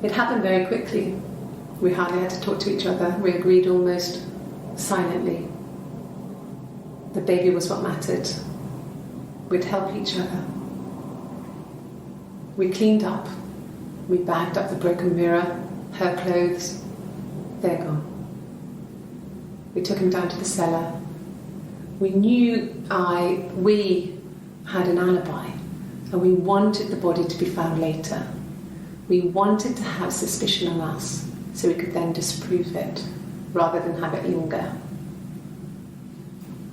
It happened very quickly. We hardly had to talk to each other. We agreed almost silently. The baby was what mattered. We'd help each other. We cleaned up. We bagged up the broken mirror, her clothes. They're gone. We took him down to the cellar. We knew we had an alibi, and we wanted the body to be found later. We wanted to have suspicion on us so we could then disprove it rather than have it linger.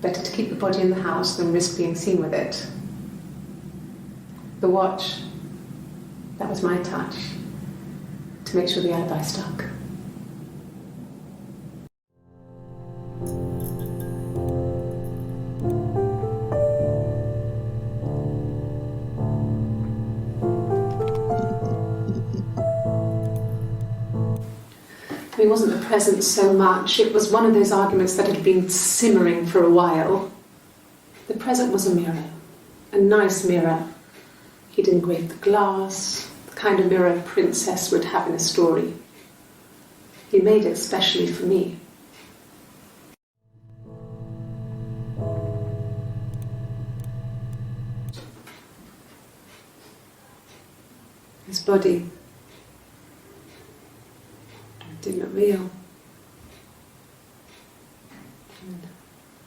Better to keep the body in the house than risk being seen with it. The watch, that was my touch to make sure the alibi stuck. He wasn't present so much. It was one of those arguments that had been simmering for a while. The present was a mirror, a nice mirror. He'd engraved the glass, the kind of mirror a princess would have in a story. He made it specially for me. His body didn't look real. And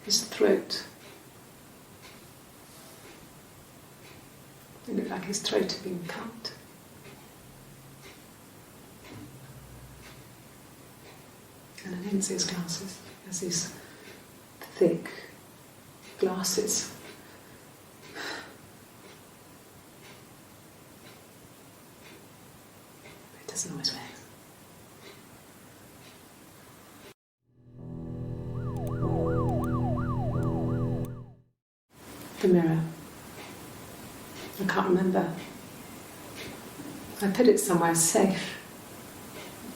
his throat. It looked like his throat had been cut. And I didn't see his glasses. He has these thick glasses. He doesn't always wear. The mirror. I can't remember. I put it somewhere safe.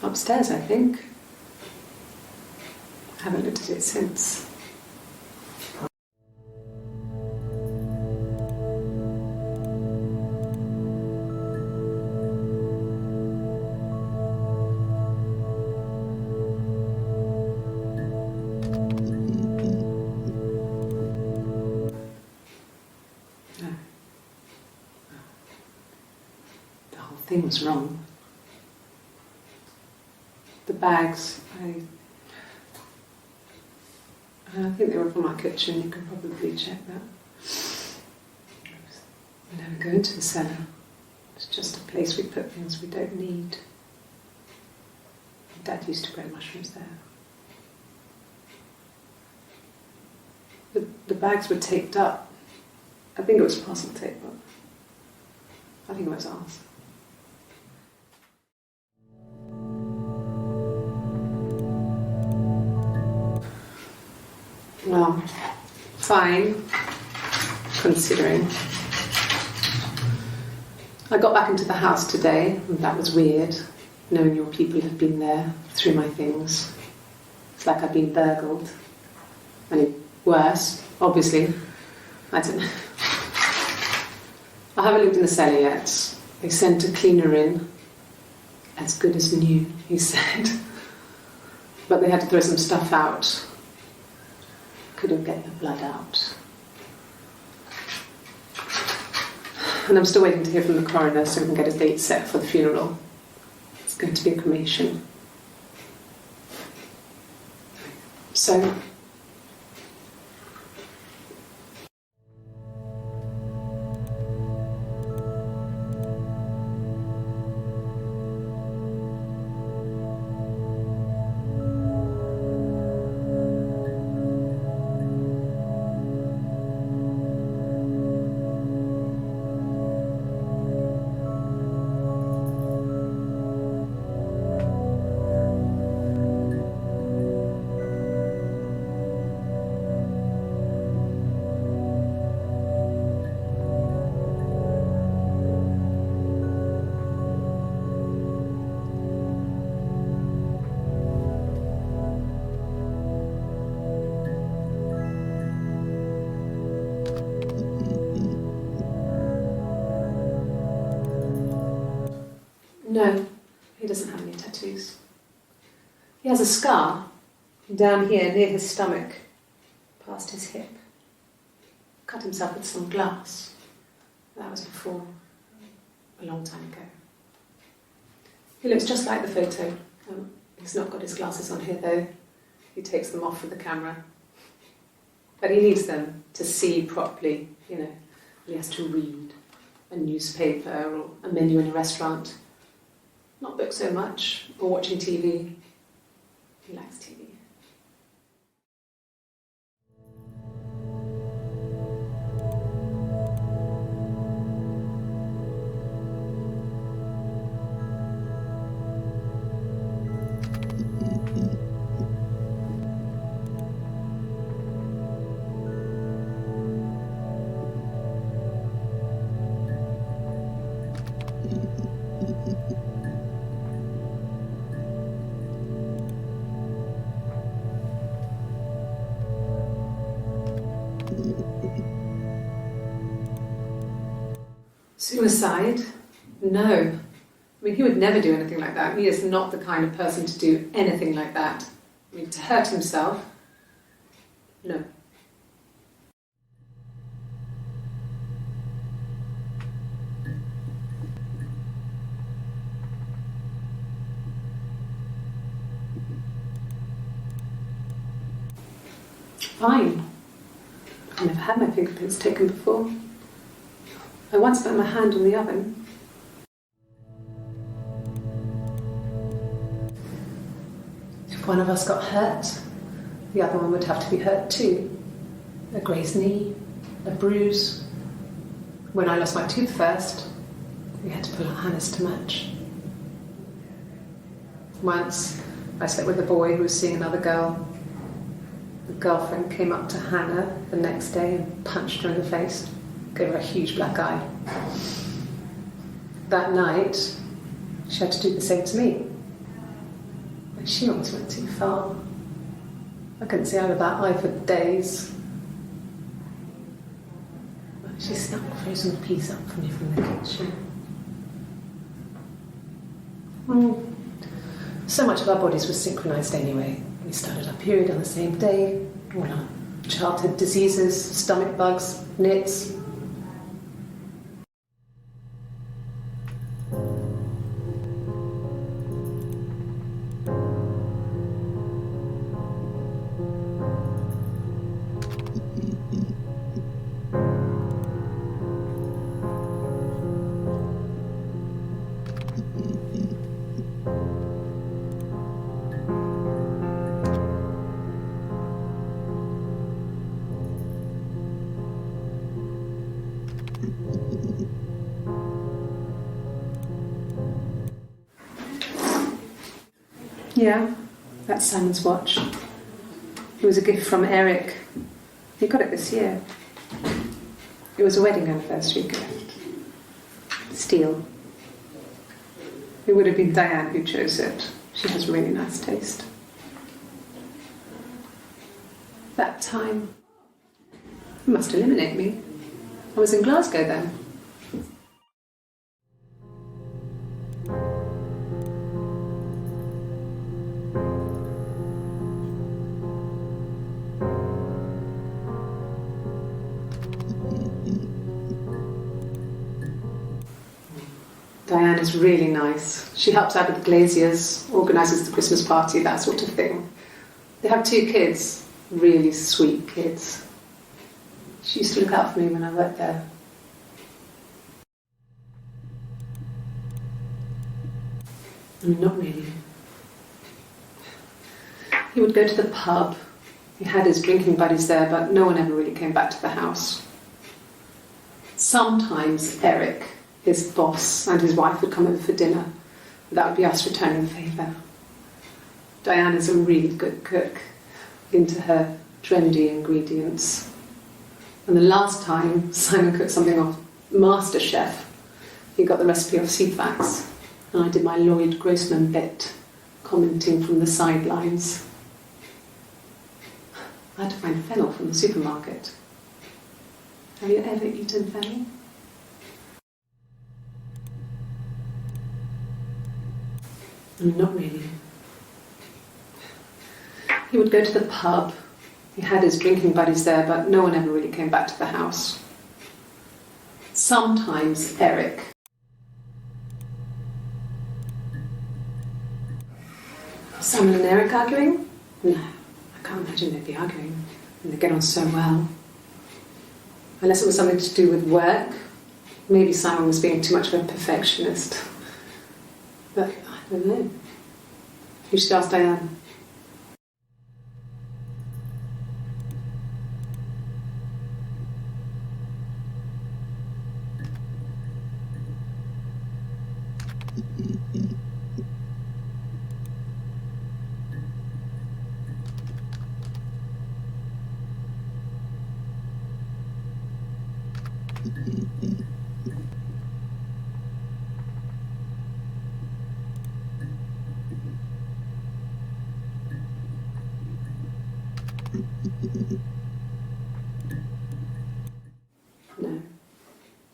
Upstairs, I think. I haven't looked at it since. The thing was wrong. The bags, I think they were from our kitchen. You can probably check that. We never go into the cellar. It's just a place we put things we don't need. Dad used to grow mushrooms there. The bags were taped up. I think it was parcel tape, but I think it was ours. Well, fine, considering. I got back into the house today, and that was weird, knowing your people have been there through my things. It's like I've been burgled. I mean, worse, obviously. I don't know. I haven't looked in the cellar yet. They sent a cleaner in, as good as new, he said. But they had to throw some stuff out. Couldn't get the blood out. And I'm still waiting to hear from the coroner so we can get a date set for the funeral. It's going to be a cremation. So, no, he doesn't have any tattoos. He has a scar down here near his stomach, past his hip. Cut himself with some glass. That was before, a long time ago. He looks just like the photo. He's not got his glasses on here though. He takes them off with the camera. But he needs them to see properly, you know. He has to read a newspaper or a menu in a restaurant. Not books so much, or watching TV. He likes TV. Suicide? No. I mean, he would never do anything like that. He is not the kind of person to do anything like that. I mean, to hurt himself? No. Fine. I've never had my fingerprints taken before. I once put my hand on the oven. If one of us got hurt, the other one would have to be hurt too. A grazed knee, a bruise. When I lost my tooth first, we had to pull out Hannah's to match. Once, I slept with a boy who was seeing another girl. The girlfriend came up to Hannah the next day and punched her in the face, gave her a huge black eye. That night, she had to do the same to me. But she almost went too far. I couldn't see out of that eye for days. But she snapped a frozen piece up for me from the kitchen. So much of our bodies was synchronised anyway. We started our period on the same day, all our childhood diseases, stomach bugs, nits. Yeah, that's Simon's watch. It was a gift from Eric. He got it this year. It was a wedding anniversary gift. Steel. It would have been Diane who chose it. She has really nice taste. That time, it must eliminate me. I was in Glasgow then. Diane is really nice. She helps out with the glaziers, organises the Christmas party, that sort of thing. They have 2 kids, really sweet kids. She used to look out for me when I worked there. Not really. He would go to the pub. He had his drinking buddies there, but no one ever really came back to the house. Sometimes Eric, his boss, and his wife would come over for dinner. That would be us returning the favour. Diane is a really good cook, into her trendy ingredients. And the last time Simon cooked something off MasterChef, he got the recipe off CFAX, and I did my Lloyd Grossman bit, commenting from the sidelines. I had to find fennel from the supermarket. Have you ever eaten fennel? Not really. He would go to the pub. He had his drinking buddies there, but no one ever really came back to the house. Sometimes Eric. Simon and Eric arguing? No, I can't imagine they'd be arguing. And they get on so well. Unless it was something to do with work. Maybe Simon was being too much of a perfectionist. But I don't know. You should ask Diane. No.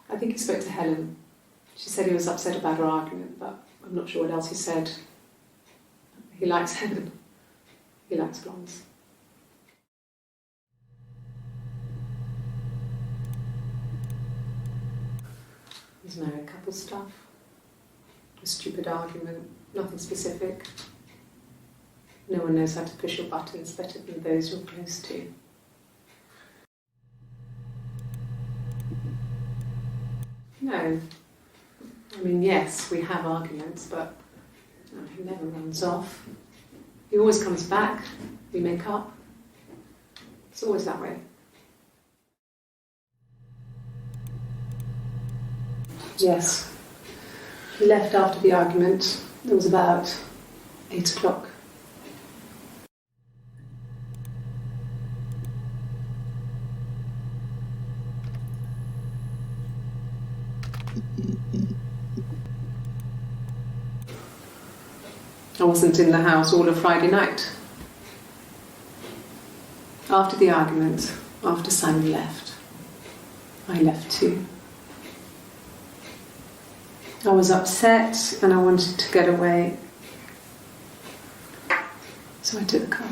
I think he spoke to Helen. She said he was upset about her argument, but I'm not sure what else he said. He likes Helen. He likes blondes. His married couple stuff. A stupid argument, nothing specific. No one knows how to push your buttons better than those you're close to. No. I mean, yes, we have arguments, but he never runs off. He always comes back. We make up. It's always that way. Yes. He left after the argument. It was about 8 o'clock. wasn't in the house all of Friday night. After the argument, after Simon left, I left too. I was upset and I wanted to get away. So I took the car.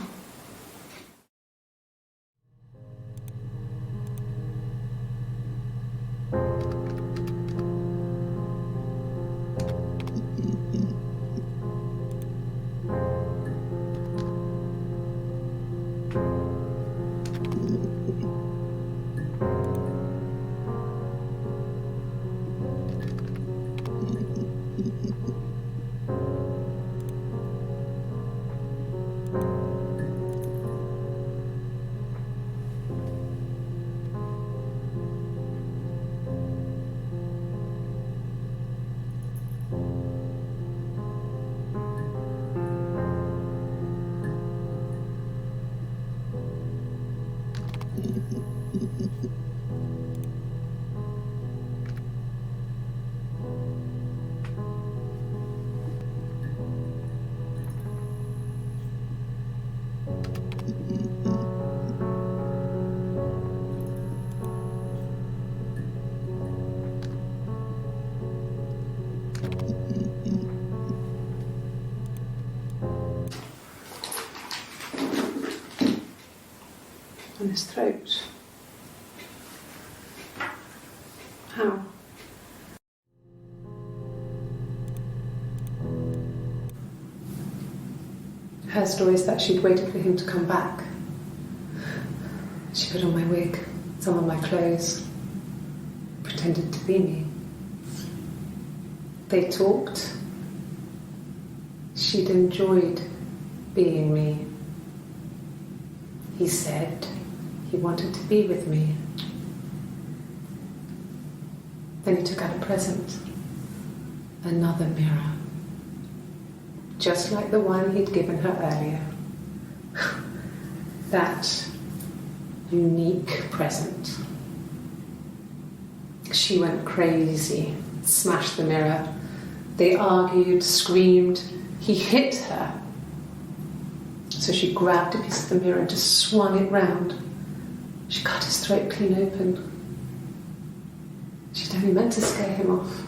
On his throat. How? Her story is that she'd waited for him to come back. She put on my wig, some of my clothes, pretended to be me. They talked. She'd enjoyed being me. He said he wanted to be with me. Then he took out a present, another mirror, just like the one he'd given her earlier. That unique present. She went crazy, smashed the mirror. They argued, screamed. He hit her. So she grabbed a piece of the mirror and just swung it round. She cut his throat clean open. She'd only meant to scare him off.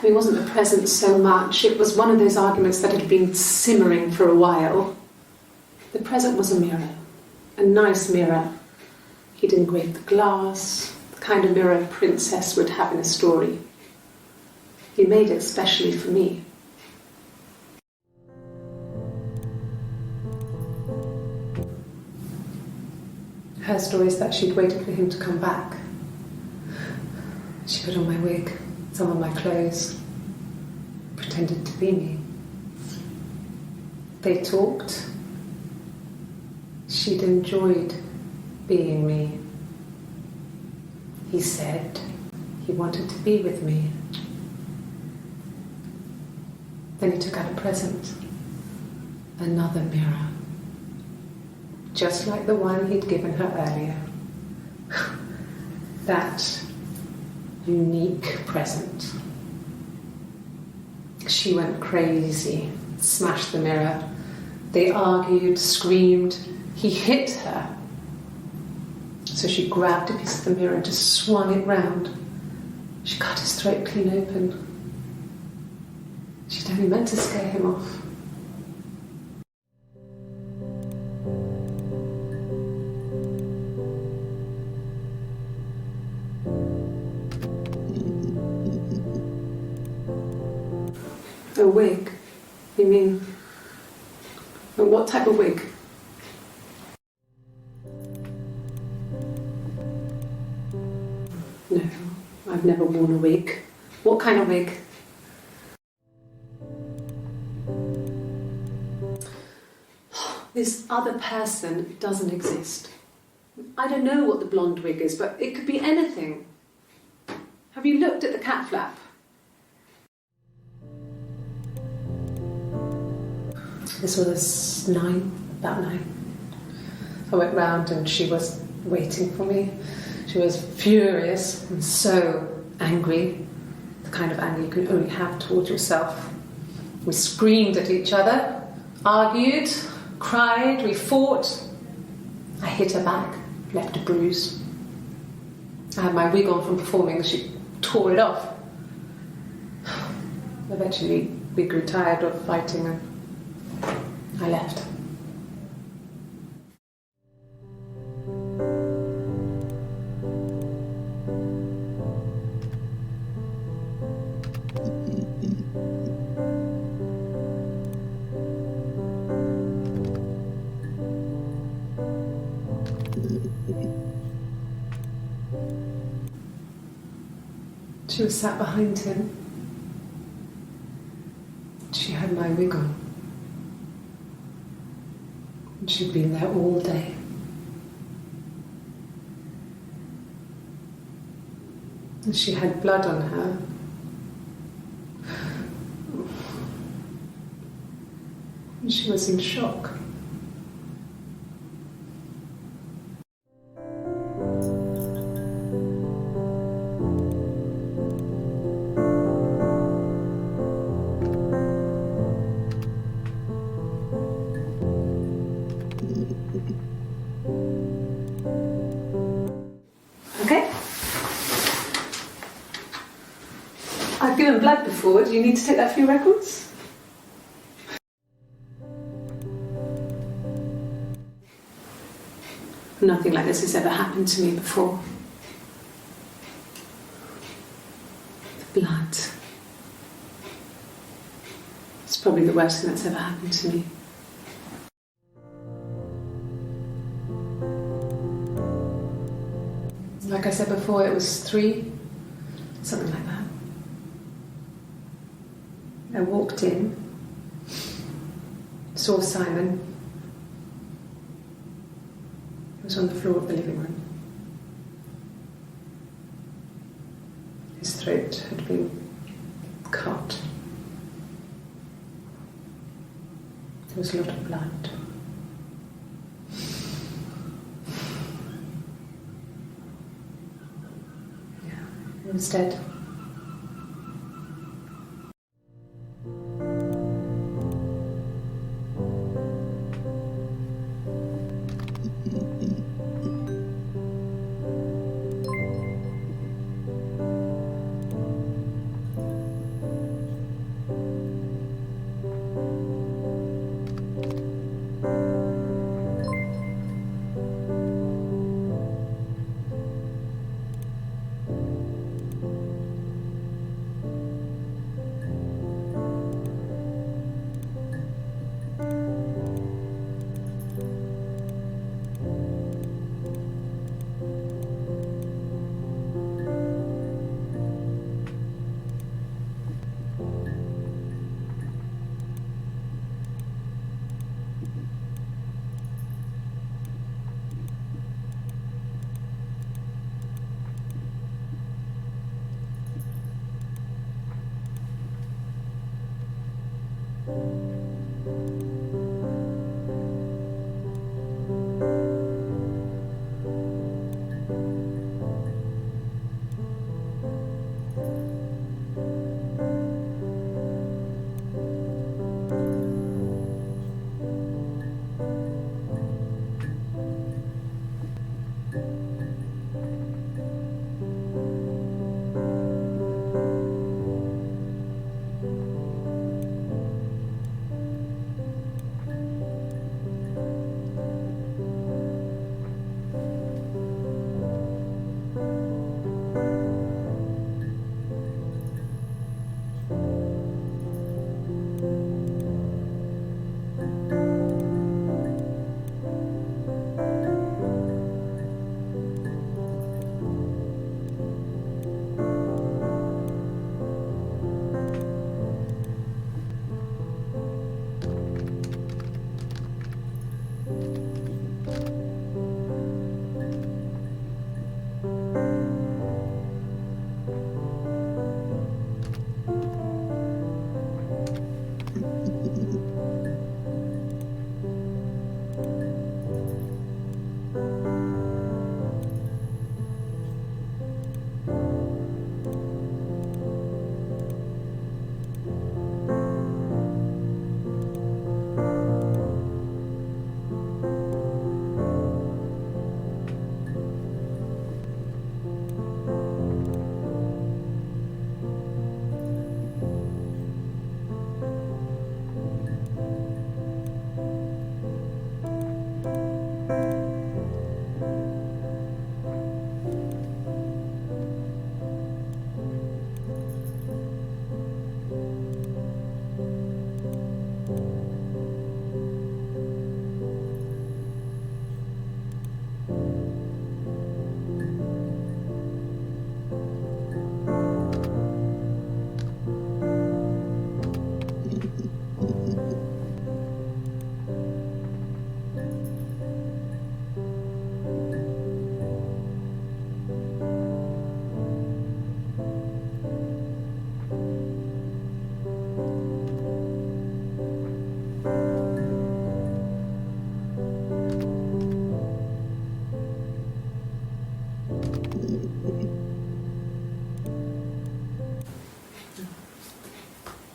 It wasn't the present so much, it was one of those arguments that had been simmering for a while. The present was a mirror, a nice mirror. He'd engraved the glass, the kind of mirror a princess would have in a story. He made it specially for me. Her story is that she'd waited for him to come back. She put on my wig, some of my clothes, pretended to be me. They talked. She'd enjoyed being me. He said he wanted to be with me. Then he took out a present, another mirror, just like the one he'd given her earlier. That unique present. She went crazy, smashed the mirror. They argued, screamed. He hit her. So she grabbed a piece of the mirror and just swung it round. She cut his throat clean open. She'd only meant to scare him off. A wig? You mean, what type of wig? No, I've never worn a wig. What kind of wig? This other person doesn't exist. I don't know what the blonde wig is, but it could be anything. Have you looked at the cat flap? This was about 9. I went round and she was waiting for me. She was furious and so angry, the kind of anger you can only have towards yourself. We screamed at each other, argued, cried, we fought. I hit her back, left a bruise. I had my wig on from performing and she tore it off. Eventually we grew tired of fighting and I left. She was sat behind him. She had my wig on. And she'd been there all day. And she had blood on her. And she was in shock. Okay? I've given blood before. Do you need to take that for your records? Nothing like this has ever happened to me before. The blood. It's probably the worst thing that's ever happened to me. Like I said before, it was 3, something like that. I walked in, saw Simon. He was on the floor of the living room. His throat had been cut. There was a lot of blood. He was dead.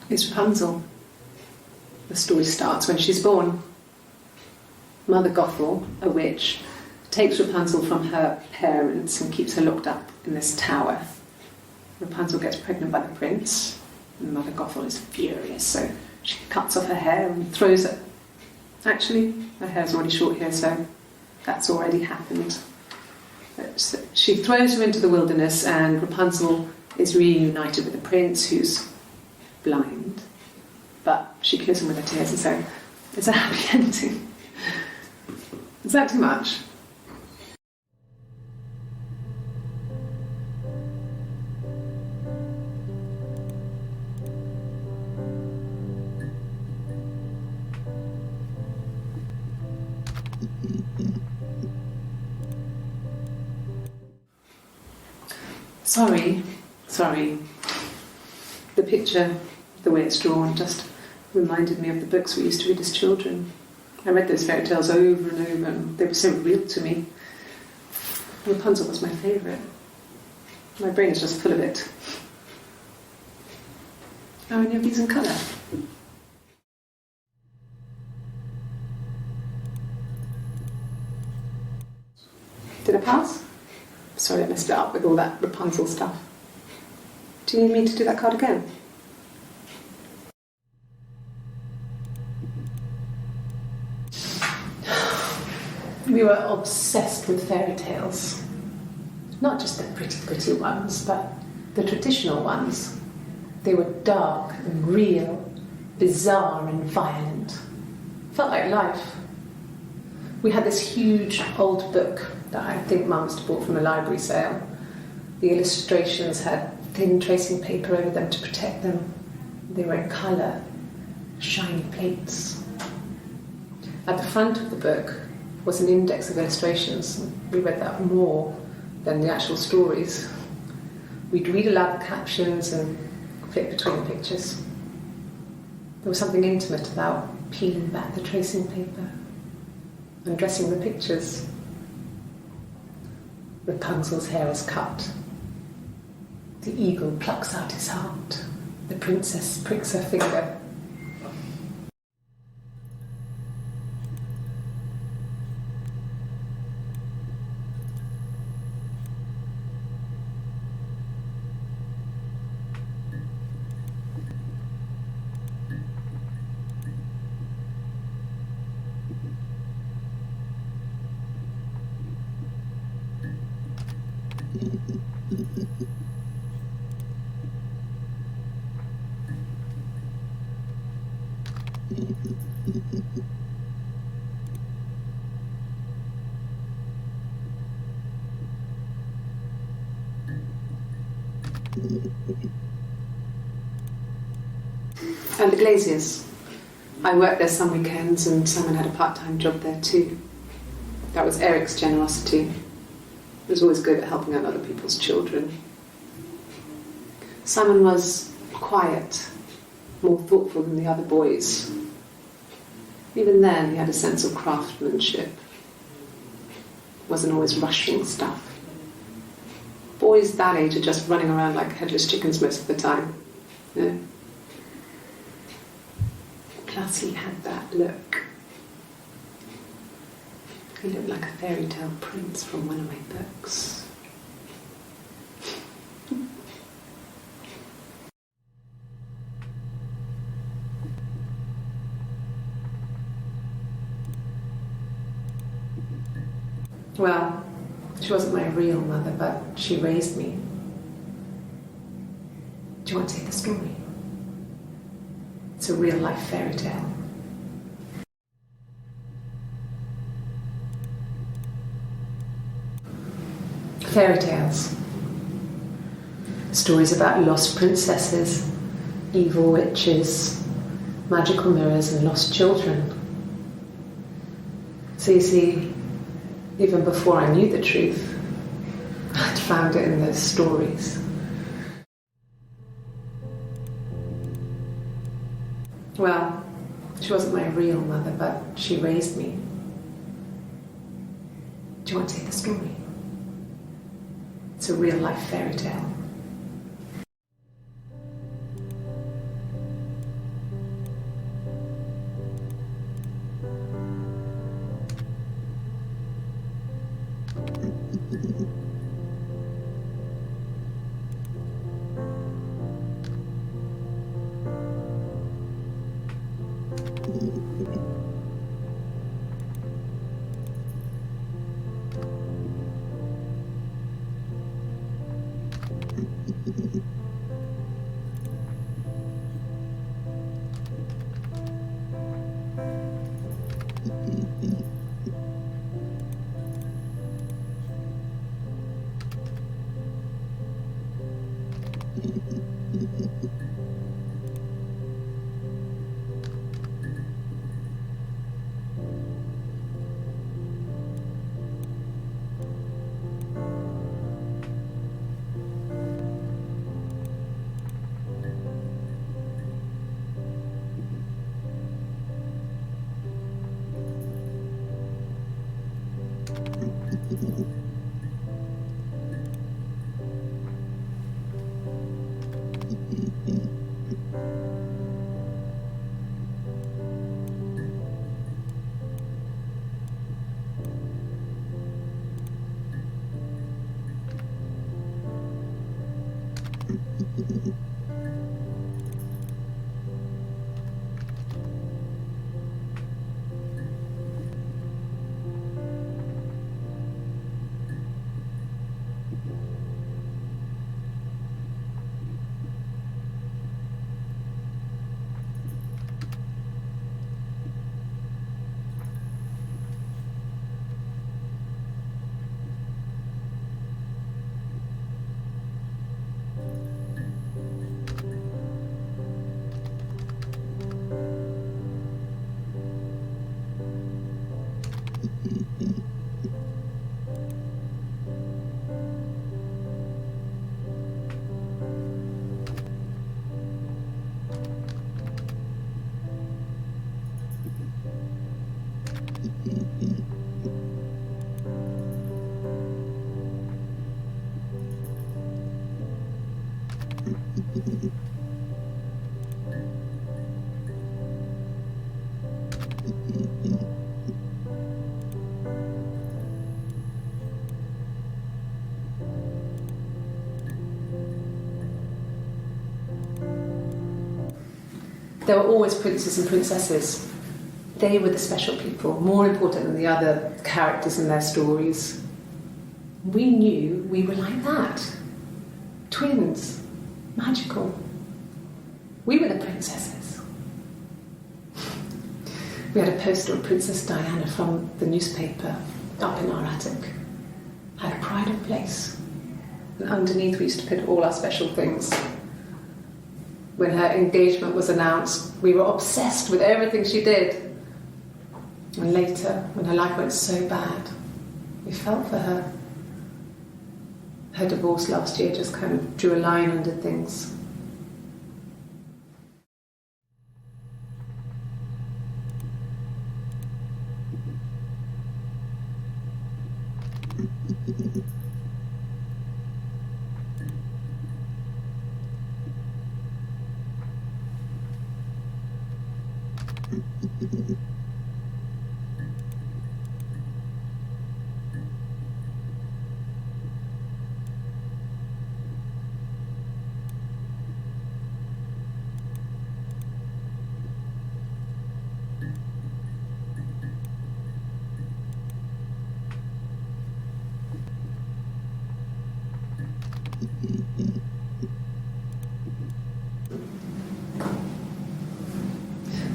Is Rapunzel. The story starts when she's born. Mother Gothel, a witch, takes Rapunzel from her parents and keeps her locked up in this tower. Rapunzel gets pregnant by the prince, and Mother Gothel is furious, so she cuts off her hair and throws it. Actually, her hair's already short here, so that's already happened. So she throws her into the wilderness, and Rapunzel is reunited with the prince, who's blind, but she kills him with her tears, and so it's a happy ending. Is that too much? Sorry. The picture, the way it's drawn, just reminded me of the books we used to read as children. I read those fairy tales over and over, and they were so real to me. Rapunzel was my favourite. My brain is just full of it. Are any of these in colour? Did I pass? Sorry, I messed it up with all that Rapunzel stuff. Do you need me to do that card again? We were obsessed with fairy tales. Not just the pretty ones, but the traditional ones. They were dark and real, bizarre and violent. Felt like life. We had this huge old book that I think Mum must have bought from a library sale. The illustrations had thin tracing paper over them to protect them. They were in colour, shiny plates. At the front of the book was an index of illustrations. We read that more than the actual stories. We'd read aloud the captions and flip between the pictures. There was something intimate about peeling back the tracing paper, undressing the pictures. Rapunzel's hair is cut. The eagle plucks out his heart. The princess pricks her finger. And the Glaziers. I worked there some weekends, and Simon had a part-time job there too. That was Eric's generosity. He was always good at helping out other people's children. Simon was quiet, more thoughtful than the other boys. Even then, he had a sense of craftsmanship. wasn't always rushing stuff. Boys that age are just running around like headless chickens most of the time. You know? Plus he had that look. He looked like a fairy tale prince from one of my books. Well, she wasn't my real mother, but she raised me. Do you want to hear the story? It's a real-life fairy tale. Fairy tales. Stories about lost princesses, evil witches, magical mirrors and lost children. So you see, even before I knew the truth, I'd found it in those stories. Well, she wasn't my real mother, but she raised me. Do you want to hear the story? It's a real-life fairy tale. There were always princes and princesses. They were the special people, more important than the other characters in their stories. We knew we were like that. Twins. Magical. We were the princesses. We had a poster of Princess Diana from the newspaper up in our attic. Had a pride of place. And underneath we used to put all our special things. When her engagement was announced, we were obsessed with everything she did. And later, when her life went so bad, we felt for her. Her divorce last year just kind of drew a line under things.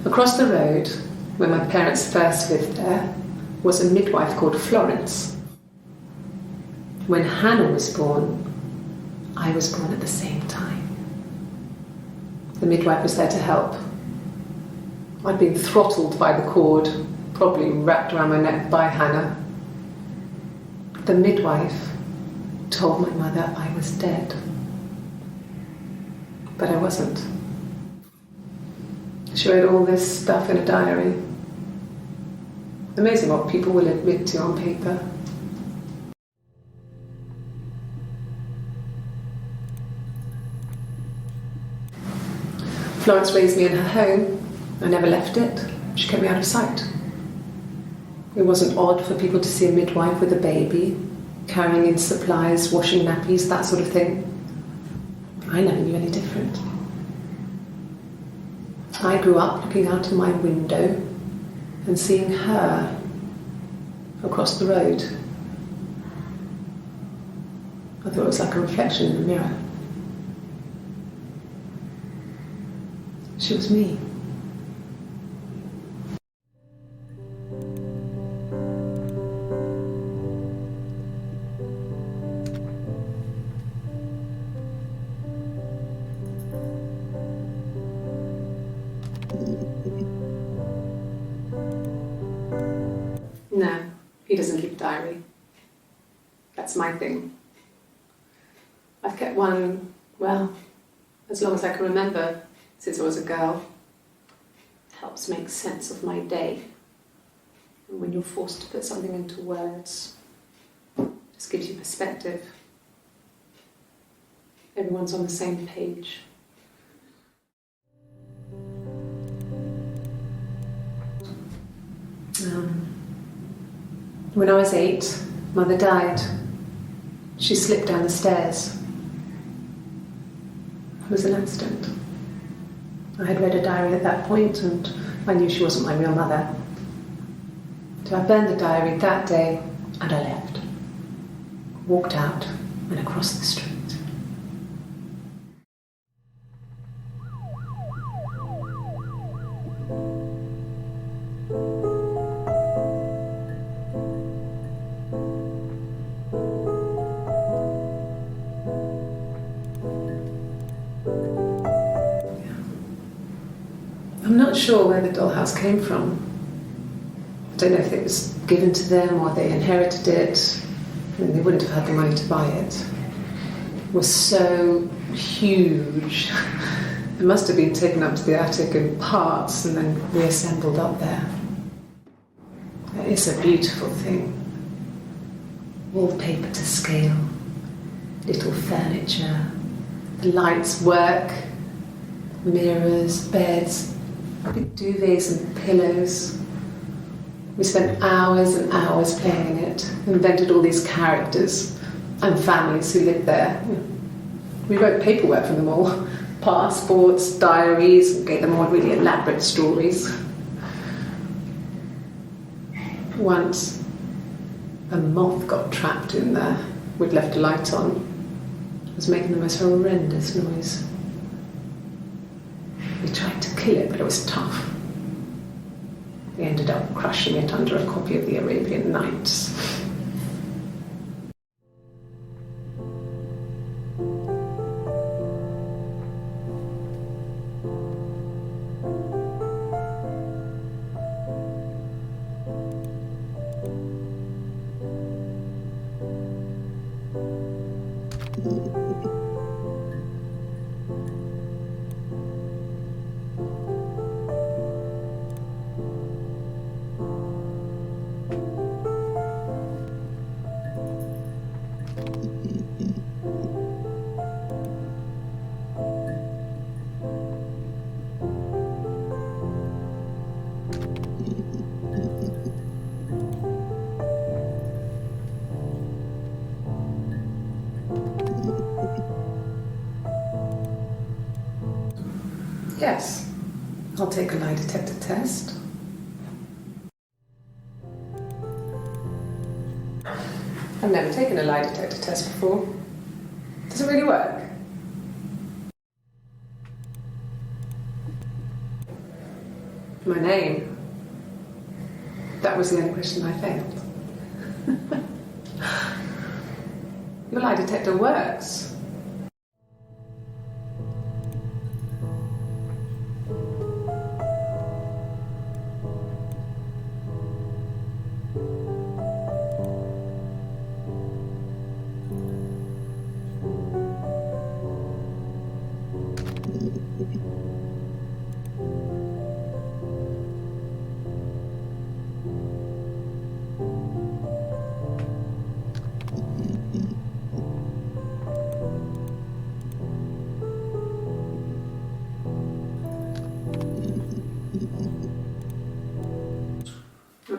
Across the road, where my parents first lived there, was a midwife called Florence. When Hannah was born, I was born at the same time. The midwife was there to help. I'd been throttled by the cord, probably wrapped around my neck by Hannah. The midwife told my mother I was dead, but I wasn't. She wrote all this stuff in a diary. Amazing what people will admit to on paper. Florence raised me in her home. I never left it. She kept me out of sight. It wasn't odd for people to see a midwife with a baby, carrying in supplies, washing nappies, that sort of thing. I never knew any different. I grew up looking out of my window and seeing her across the road. I thought it was like a reflection in the mirror. She was me. No, he doesn't keep a diary. That's my thing. I've kept one, well, as long as I can remember, since I was a girl. It helps make sense of my day. And when you're forced to put something into words, it just gives you perspective. Everyone's on the same page. When I was 8, Mother died. She slipped down the stairs. It was an accident. I had read a diary at that point and I knew she wasn't my real mother. So I burned the diary that day and I left. Walked out and across the street. I'm not sure where the dollhouse came from. I don't know if it was given to them or they inherited it. I mean, they wouldn't have had the money to buy it. It was so huge. It must have been taken up to the attic in parts and then reassembled up there. It's a beautiful thing. Wallpaper to scale, little furniture, the lights work, mirrors, beds, big duvets and pillows. We spent hours and hours playing in it, invented all these characters and families who lived there. We wrote paperwork for them all, passports, diaries, and gave them all really elaborate stories. Once, a moth got trapped in there. We'd left a light on. It was making the most horrendous noise. We tried to kill it, but it was tough. We ended up crushing it under a copy of the Arabian Nights. yes, I'll take a lie detector test. I've never taken a lie detector test before. Does it really work? My name. That was the only question I failed. Your lie detector works.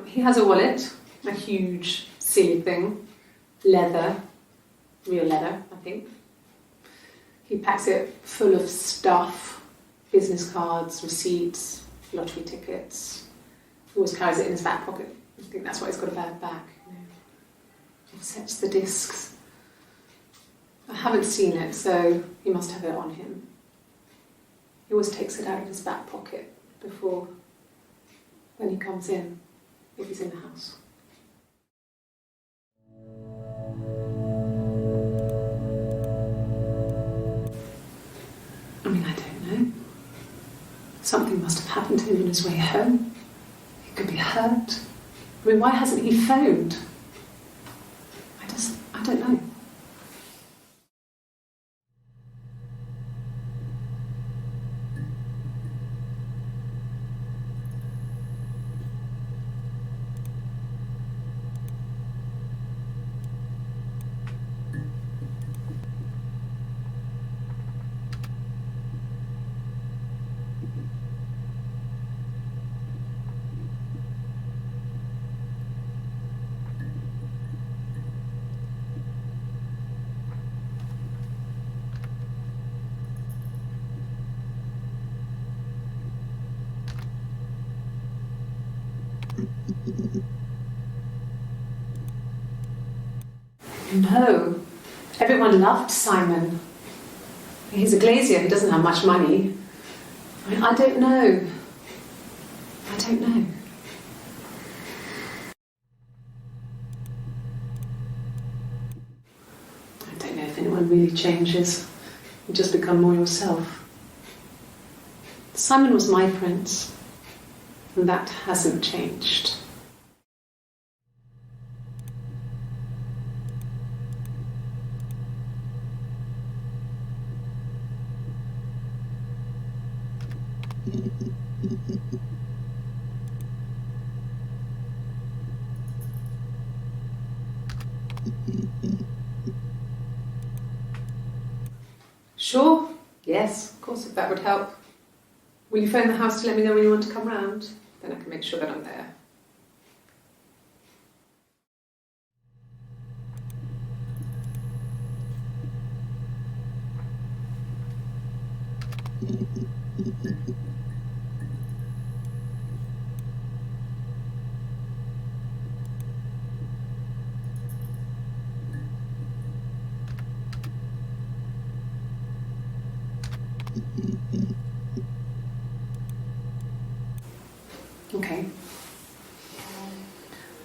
He has a wallet, a huge silly thing, leather, real leather, I think. He packs it full of stuff, business cards, receipts, lottery tickets. He always carries it in his back pocket. I think that's why he's got a bad back. He sets the discs. I haven't seen it, so he must have it on him. He always takes it out of his back pocket before, when he comes in, if he's in the house. I mean, I don't know. Something must have happened to him on his way home. He could be hurt. I mean, why hasn't he phoned? I don't know. No, everyone loved Simon. He's a glazier, he doesn't have much money. I mean, I don't know. I don't know. I don't know if anyone really changes. You just become more yourself. Simon was my prince, and that hasn't changed. Sure, yes, of course, if that would help. Will you phone the house to let me know when you want to come round? Then I can make sure that I'm there. Okay.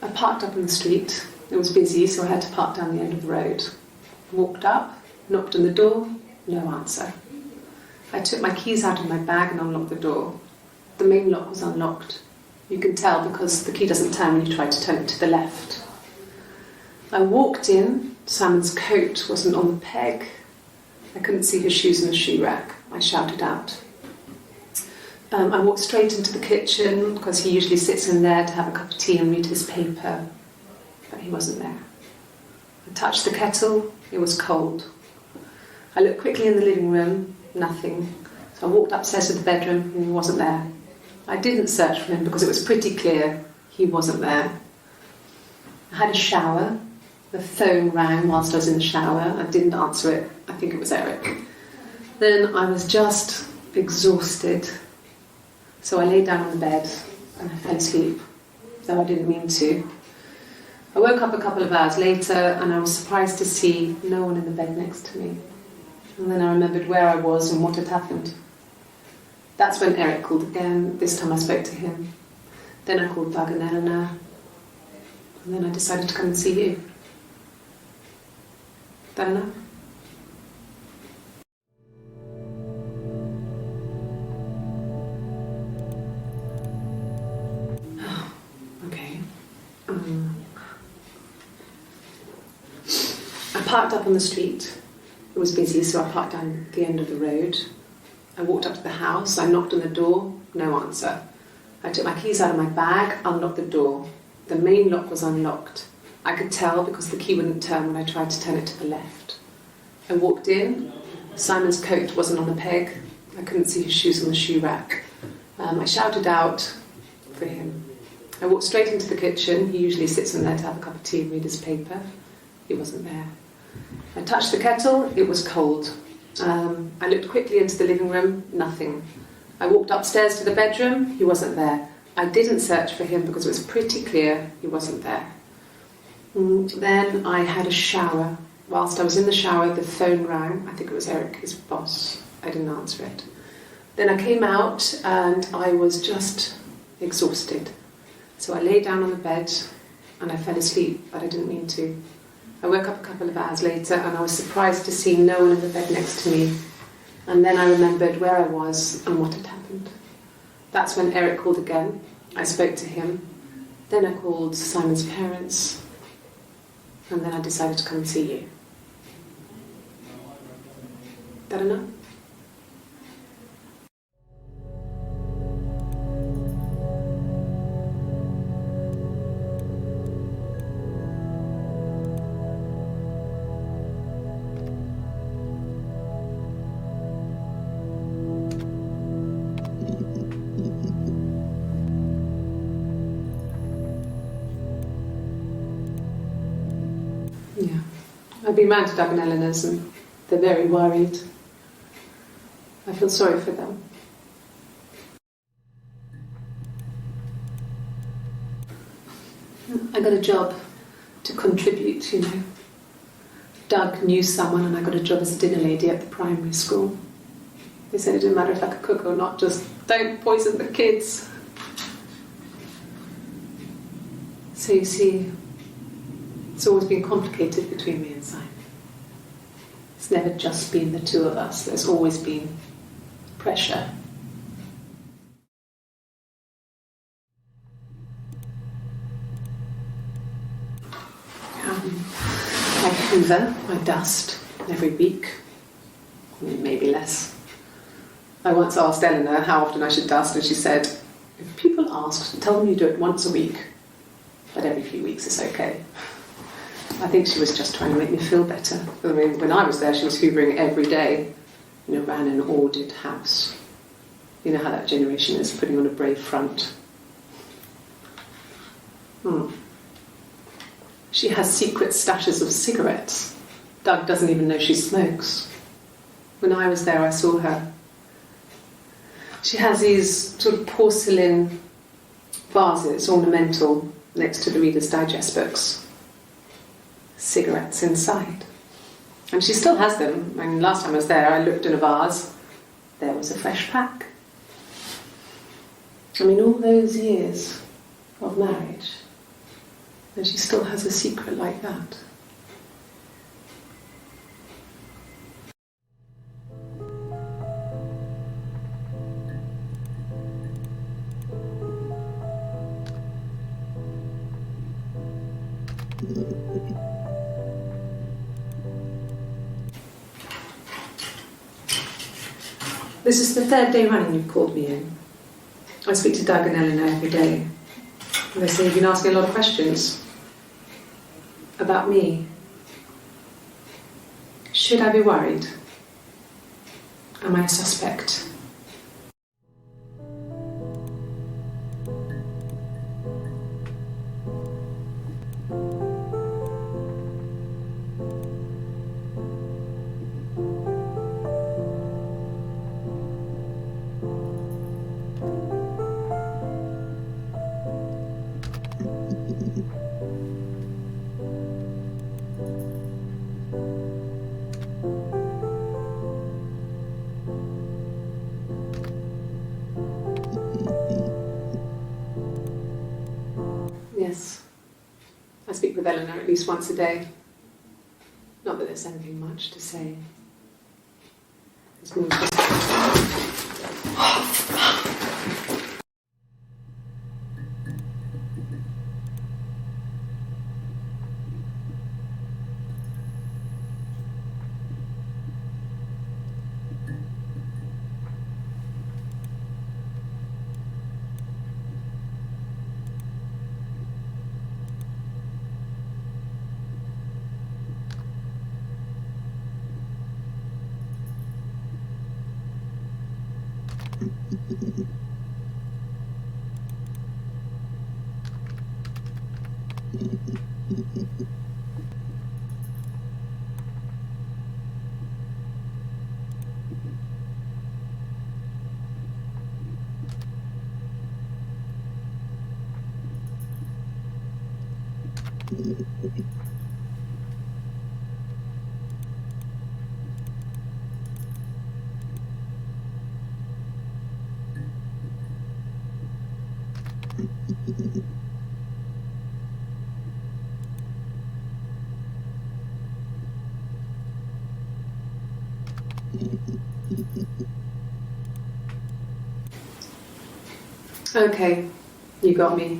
I parked up on the street. It was busy, so I had to park down the end of the road. Walked up, knocked on the door, no answer. I took my keys out of my bag and unlocked the door. The main lock was unlocked. You can tell because the key doesn't turn when you try to turn it to the left. I walked in. Simon's coat wasn't on the peg. I couldn't see his shoes in the shoe rack. I shouted out. I walked straight into the kitchen because he usually sits in there to have a cup of tea and read his paper, but he wasn't there. I touched the kettle, it was cold. I looked quickly in the living room, nothing. So I walked upstairs to the bedroom and he wasn't there. I didn't search for him because it was pretty clear he wasn't there. I had a shower, the phone rang whilst I was in the shower. I didn't answer it, I think it was Eric. Then I was just exhausted. So I lay down on the bed and I fell asleep, though I didn't mean to. I woke up a couple of hours later and I was surprised to see no one in the bed next to me. And then I remembered where I was and what had happened. That's when Eric called again. This time I spoke to him. Then I called Doug and Eleanor. And then I decided to come and see you. That enough? Okay. I parked up on the street. It was busy, so I parked down the end of the road. I walked up to the house. I knocked on the door. No answer. I took my keys out of my bag, unlocked the door. The main lock was unlocked. I could tell because the key wouldn't turn when I tried to turn it to the left. I walked in. Simon's coat wasn't on the peg. I couldn't see his shoes on the shoe rack. I shouted out for him. I walked straight into the kitchen. He usually sits in there to have a cup of tea and read his paper. He wasn't there. I touched the kettle. It was cold. I looked quickly into the living room. Nothing. I walked upstairs to the bedroom. He wasn't there. I didn't search for him because it was pretty clear he wasn't there. Then I had a shower. Whilst I was in the shower, the phone rang. I think it was Eric, his boss. I didn't answer it. Then I came out and I was just exhausted. So I lay down on the bed and I fell asleep, but I didn't mean to. I woke up a couple of hours later and I was surprised to see no one in the bed next to me. And then I remembered where I was and what had happened. That's when Eric called again. I spoke to him. Then I called Simon's parents. And then I decided to come and see you. That enough? Yeah. I've been round to Doug and Eleanor's and they're very worried. I feel sorry for them. I got a job to contribute, you know. Doug knew someone and I got a job as a dinner lady at the primary school. They said it didn't matter if I could cook or not, just don't poison the kids. So you see, it's always been complicated between me and Simon. It's never just been the two of us. There's always been pressure. I hoover, I dust every week, maybe less. I once asked Eleanor how often I should dust and she said, if people ask, tell them you do it once a week, but every few weeks is okay. I think she was just trying to make me feel better. I mean, when I was there, she was hoovering every day. You know, ran an ordered house. You know how that generation is, putting on a brave front. She has secret stashes of cigarettes. Doug doesn't even know she smokes. When I was there, I saw her. She has these sort of porcelain vases, ornamental, next to the Reader's Digest books. Cigarettes inside. And she still has them. I mean, last time I was there, I looked in a vase. There was a fresh pack. I mean, all those years of marriage, and she still has a secret like that. This is the third day running you've called me in. I speak to Doug and Eleanor every day. And they say you've been asking a lot of questions about me. Should I be worried? Am I a suspect? Eleanor at least once a day. Not that there's anything much to say. It's more just... Okay, you got me.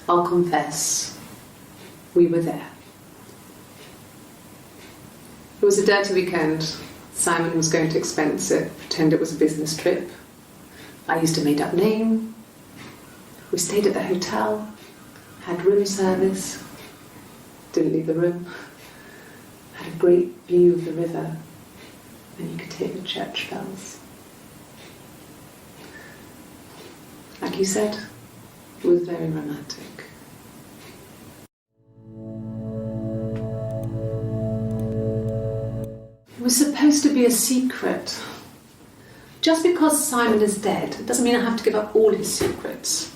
I'll confess. We were there. It was a dirty weekend. Simon was going to expense it, pretend it was a business trip. I used a made-up name. We stayed at the hotel, had room service, didn't leave the room, had a great view of the river, and you could hear the church bells. Like you said, it was very romantic. It was supposed to be a secret. Just because Simon is dead doesn't mean I have to give up all his secrets.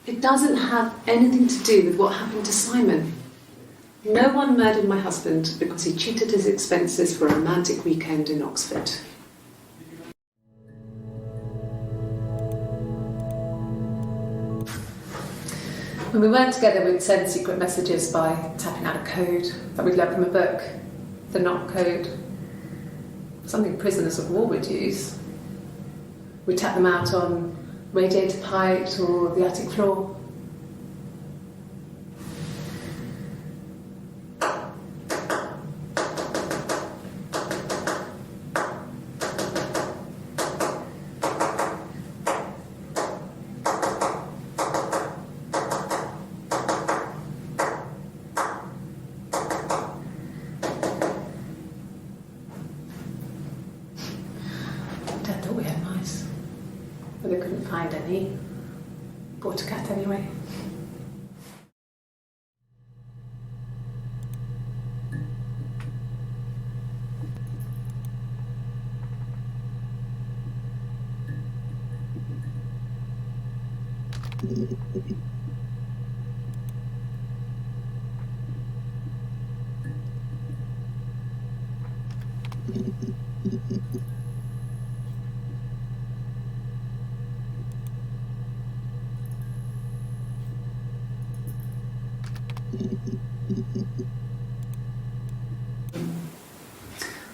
It doesn't have anything to do with what happened to Simon. No one murdered my husband because he cheated his expenses for a romantic weekend in Oxford. When we weren't together, we'd send secret messages by tapping out a code that we'd learned from a book, the knock code. Something prisoners of war would use. We'd tap them out on radiator pipes or the attic floor. Dad thought we had mice, but they couldn't find any. Bought a cat anyway.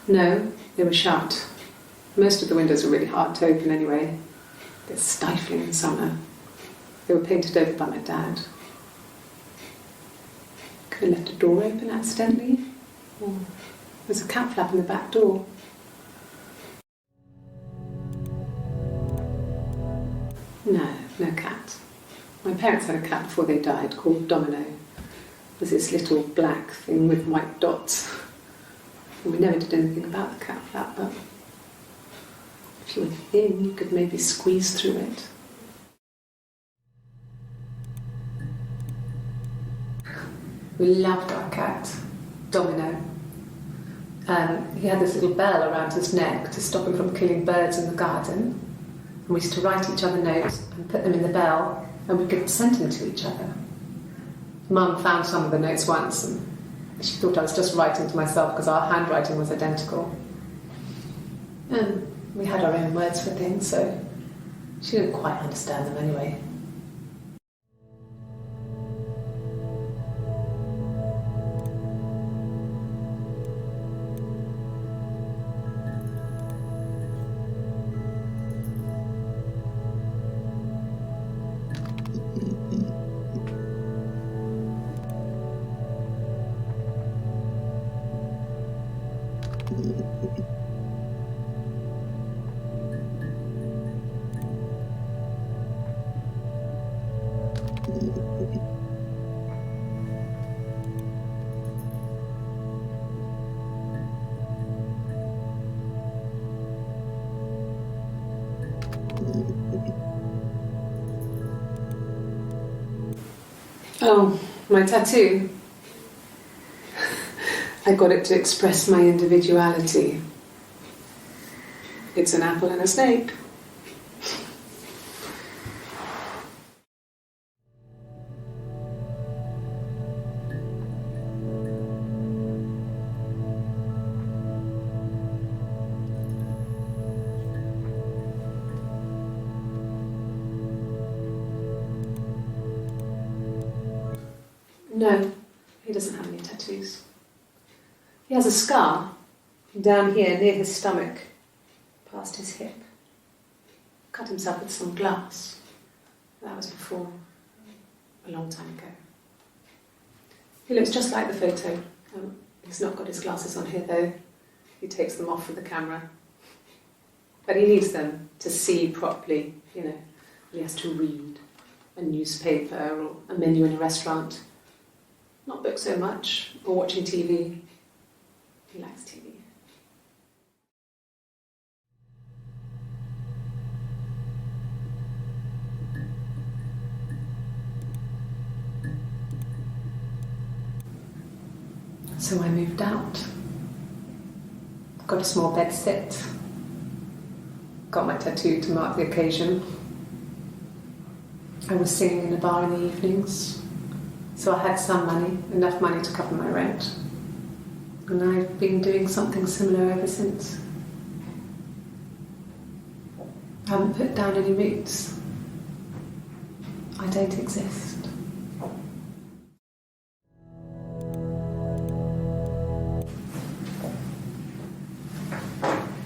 No, they were shut. Most of the windows were really hard to open anyway. They're stifling in summer. They were painted over by my dad. Could have left a door open accidentally. Or there's a cat flap in the back door. No cat. My parents had a cat before they died called Domino. It was this little black thing with white dots. And we never did anything about the cat flap, but if you were thin, you could maybe squeeze through it. We loved our cat, Domino. He had this little bell around his neck to stop him from killing birds in the garden. And we used to write each other notes and put them in the bell, and we could send them to each other. Mum found some of the notes once, and she thought I was just writing to myself because our handwriting was identical. And we had our own words for things, so she didn't quite understand them anyway. Oh, my tattoo. I got it to express my individuality. It's an apple and a snake. No, he doesn't have any tattoos. He has a scar down here near his stomach, past his hip. Cut himself with some glass. That was before, a long time ago. He looks just like the photo. He's not got his glasses on here though. He takes them off with the camera. But he needs them to see properly, you know. He has to read a newspaper or a menu in a restaurant. Not books so much, or watching TV. He likes TV. So I moved out. Got a small bed sit. Got my tattoo to mark the occasion. I was singing in a bar in the evenings. So I had some money, enough money to cover my rent. And I've been doing something similar ever since. I haven't put down any roots. I don't exist.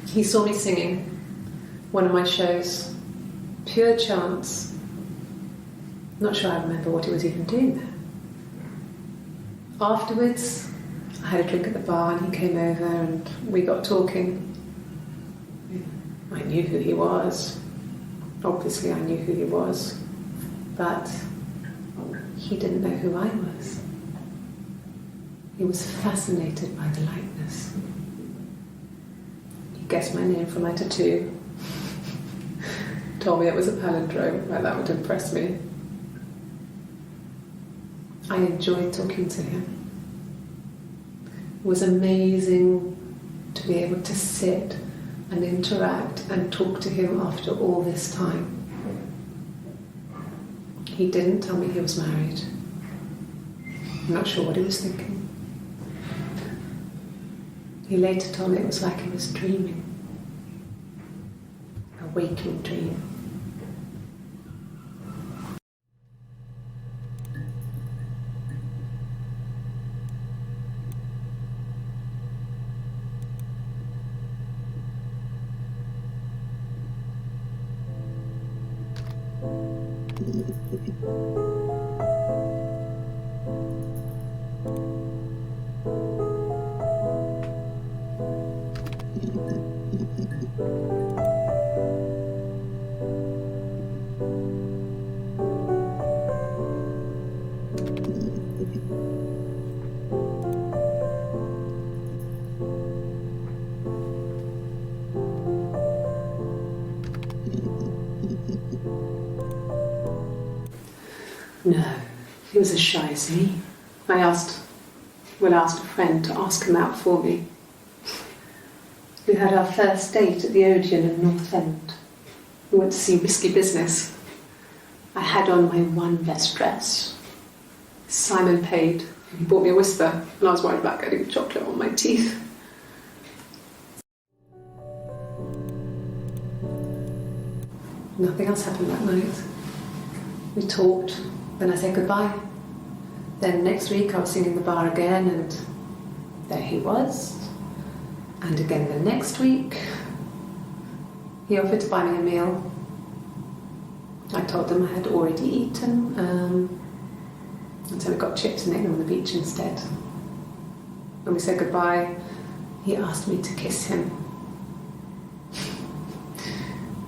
He saw me singing one of my shows. Pure chance. Not sure I remember what he was even doing there. Afterwards, I had a drink at the bar and he came over and we got talking. I knew who he was. Obviously I knew who he was. But he didn't know who I was. He was fascinated by the likeness. He guessed my name from my tattoo. Told me it was a palindrome, like that would impress me. I enjoyed talking to him. It was amazing to be able to sit and interact and talk to him after all this time. He didn't tell me he was married. I'm not sure what he was thinking. He later told me it was like he was dreaming. A waking dream. No, he was as shy as me. I asked a friend to ask him out for me. We had our first date at the Odeon in North End. We went to see Risky Business. I had on my one best dress. Simon paid. He bought me a whisper, and I was worried about getting chocolate on my teeth. Nothing else happened that night. We talked, then I said goodbye. Then next week I was singing in the bar again, and there he was. And again the next week, he offered to buy me a meal. I told him I had already eaten, and so we got chips and ate them on the beach instead. When we said goodbye, he asked me to kiss him.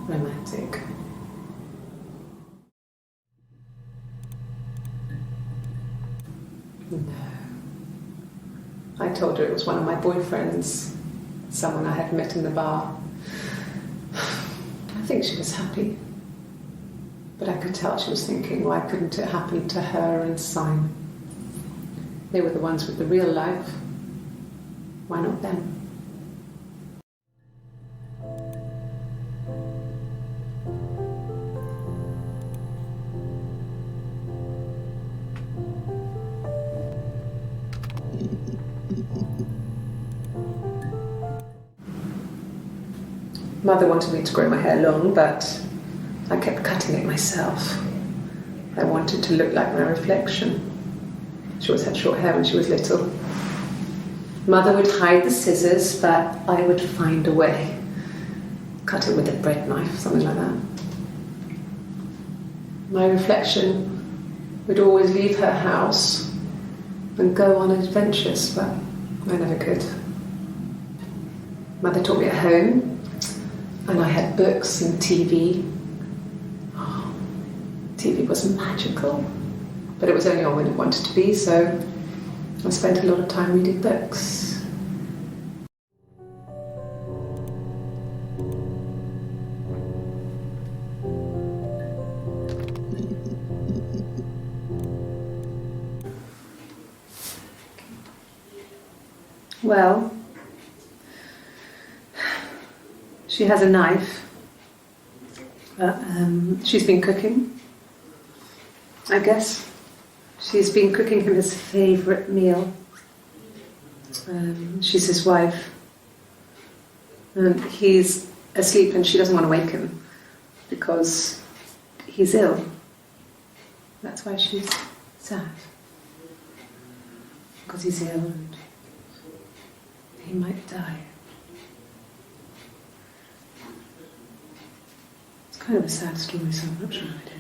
Romantic. No. I told her it was one of my boyfriends, someone I had met in the bar. I think she was happy. But I could tell she was thinking, why couldn't it happen to her and Simon? They were the ones with the real life. Why not them? Mother wanted me to grow my hair long, but I kept cutting it myself. I wanted to look like my reflection. She always had short hair when she was little. Mother would hide the scissors, but I would find a way. Cut it with a bread knife, something like that. My reflection would always leave her house and go on adventures, but I never could. Mother taught me at home, and I had books and TV. Oh, TV was magical, but it was only on when it wanted to be, so I spent a lot of time reading books. Well, she has a knife. She's been cooking, I guess. She's been cooking him his favourite meal. She's his wife. And he's asleep and she doesn't want to wake him because he's ill. That's why she's sad. Because he's ill and he might die. It's kind of a sad story, so I'm not sure it ends.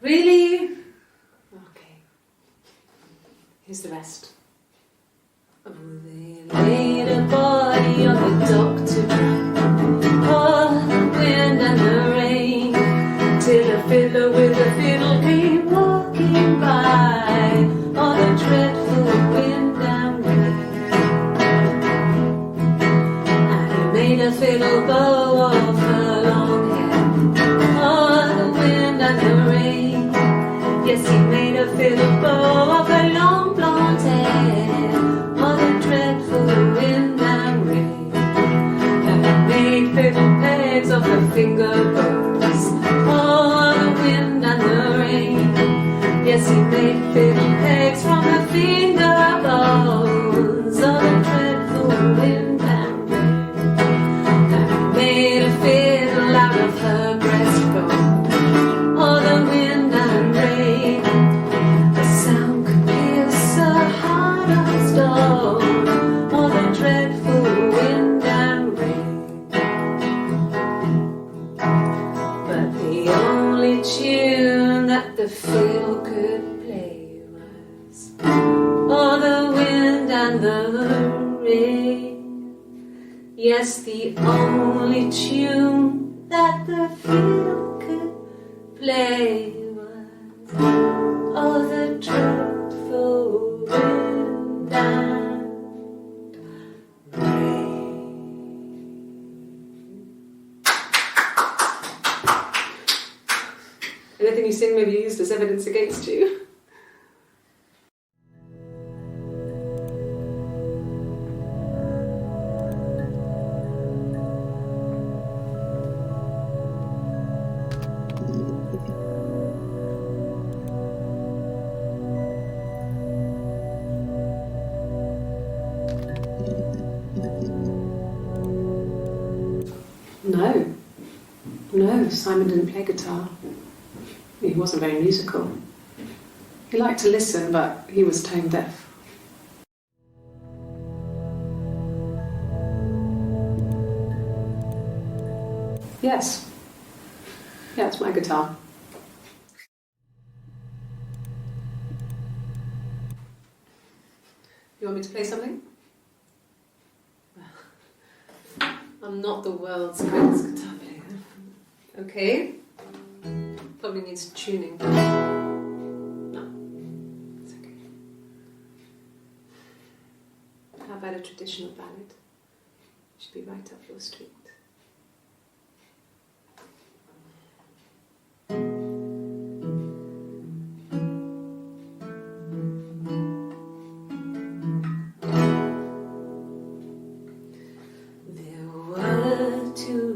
Really? Okay. Here's the rest. Oh, they laid a body on the doctor. Oh, the wind and the rain. Till a fiddler with a fiddle came walking by. Oh, the dreadful wind and rain. And he made a fiddle bow of her long hair. Oh, the wind and the rain. Yes, he made a fiddle bow of her long blonde hair. Oh, the dreadful wind and rain. And he made fiddle pegs of her finger bows. Oh, the wind and the rain. Yes, he made fiddle pegs from her finger bows. Oh, the dreadful wind and rain. And he made a fiddle out of her breastbone. Oh, the wind and rain. The sound could pierce her heart of stone. Oh, the dreadful wind and rain. But the only tune that the fiddle could play was oh, the wind and the rain. Yes, the only tune that the fiddle could play was oh, the dreadful wind and rain. Anything you sing may be used as evidence against you. No. No, Simon didn't play guitar. He wasn't very musical. He liked to listen, but he was tone deaf. Yes. Yeah, it's my guitar. You want me to play something? I'm not the world's greatest guitar player. Okay. Probably needs tuning. No, it's okay. How about a traditional ballad? Should be right up your street.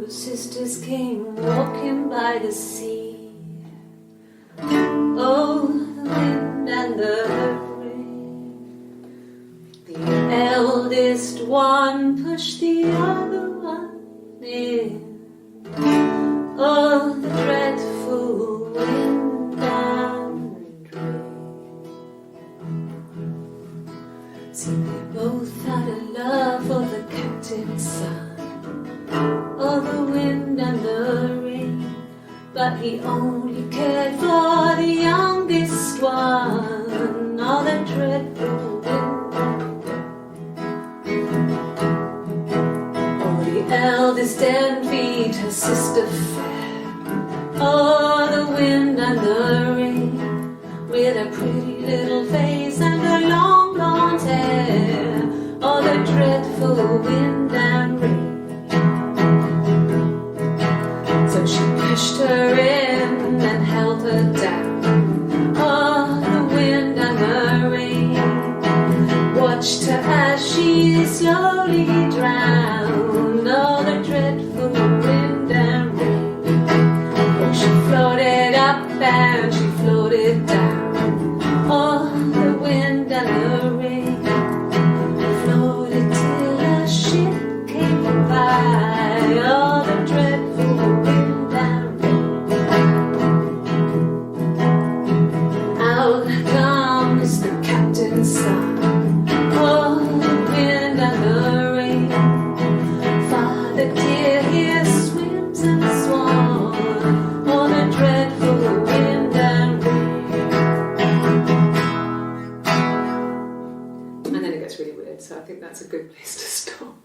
Sisters came walking by the sea. Oh, the wind and the rain. The eldest one pushed the other one in. Oh, the dreadful wind and rain. See, they both had a love for the captain's son. Oh, the wind and the rain, but he only cared for the youngest one. Oh, the dreadful wind and rain. Oh, the eldest envied her sister fair. Oh, the wind and the rain, with a pretty little face and her long blonde hair. Oh, the dreadful wind and rain. She pushed her in and held her down. Oh, the wind and the rain watched her as she slowly drowned. Oh, the dreadful wind and rain. Oh, she floated up and she floated down. Oh, the wind and the rain floated till a ship came by. Oh, the dreadful wind. Son. Oh, the wind and the rain. Father dear, here swims and swan. Oh, the dreadful wind and rain. And then it gets really weird, so I think that's a good place to stop.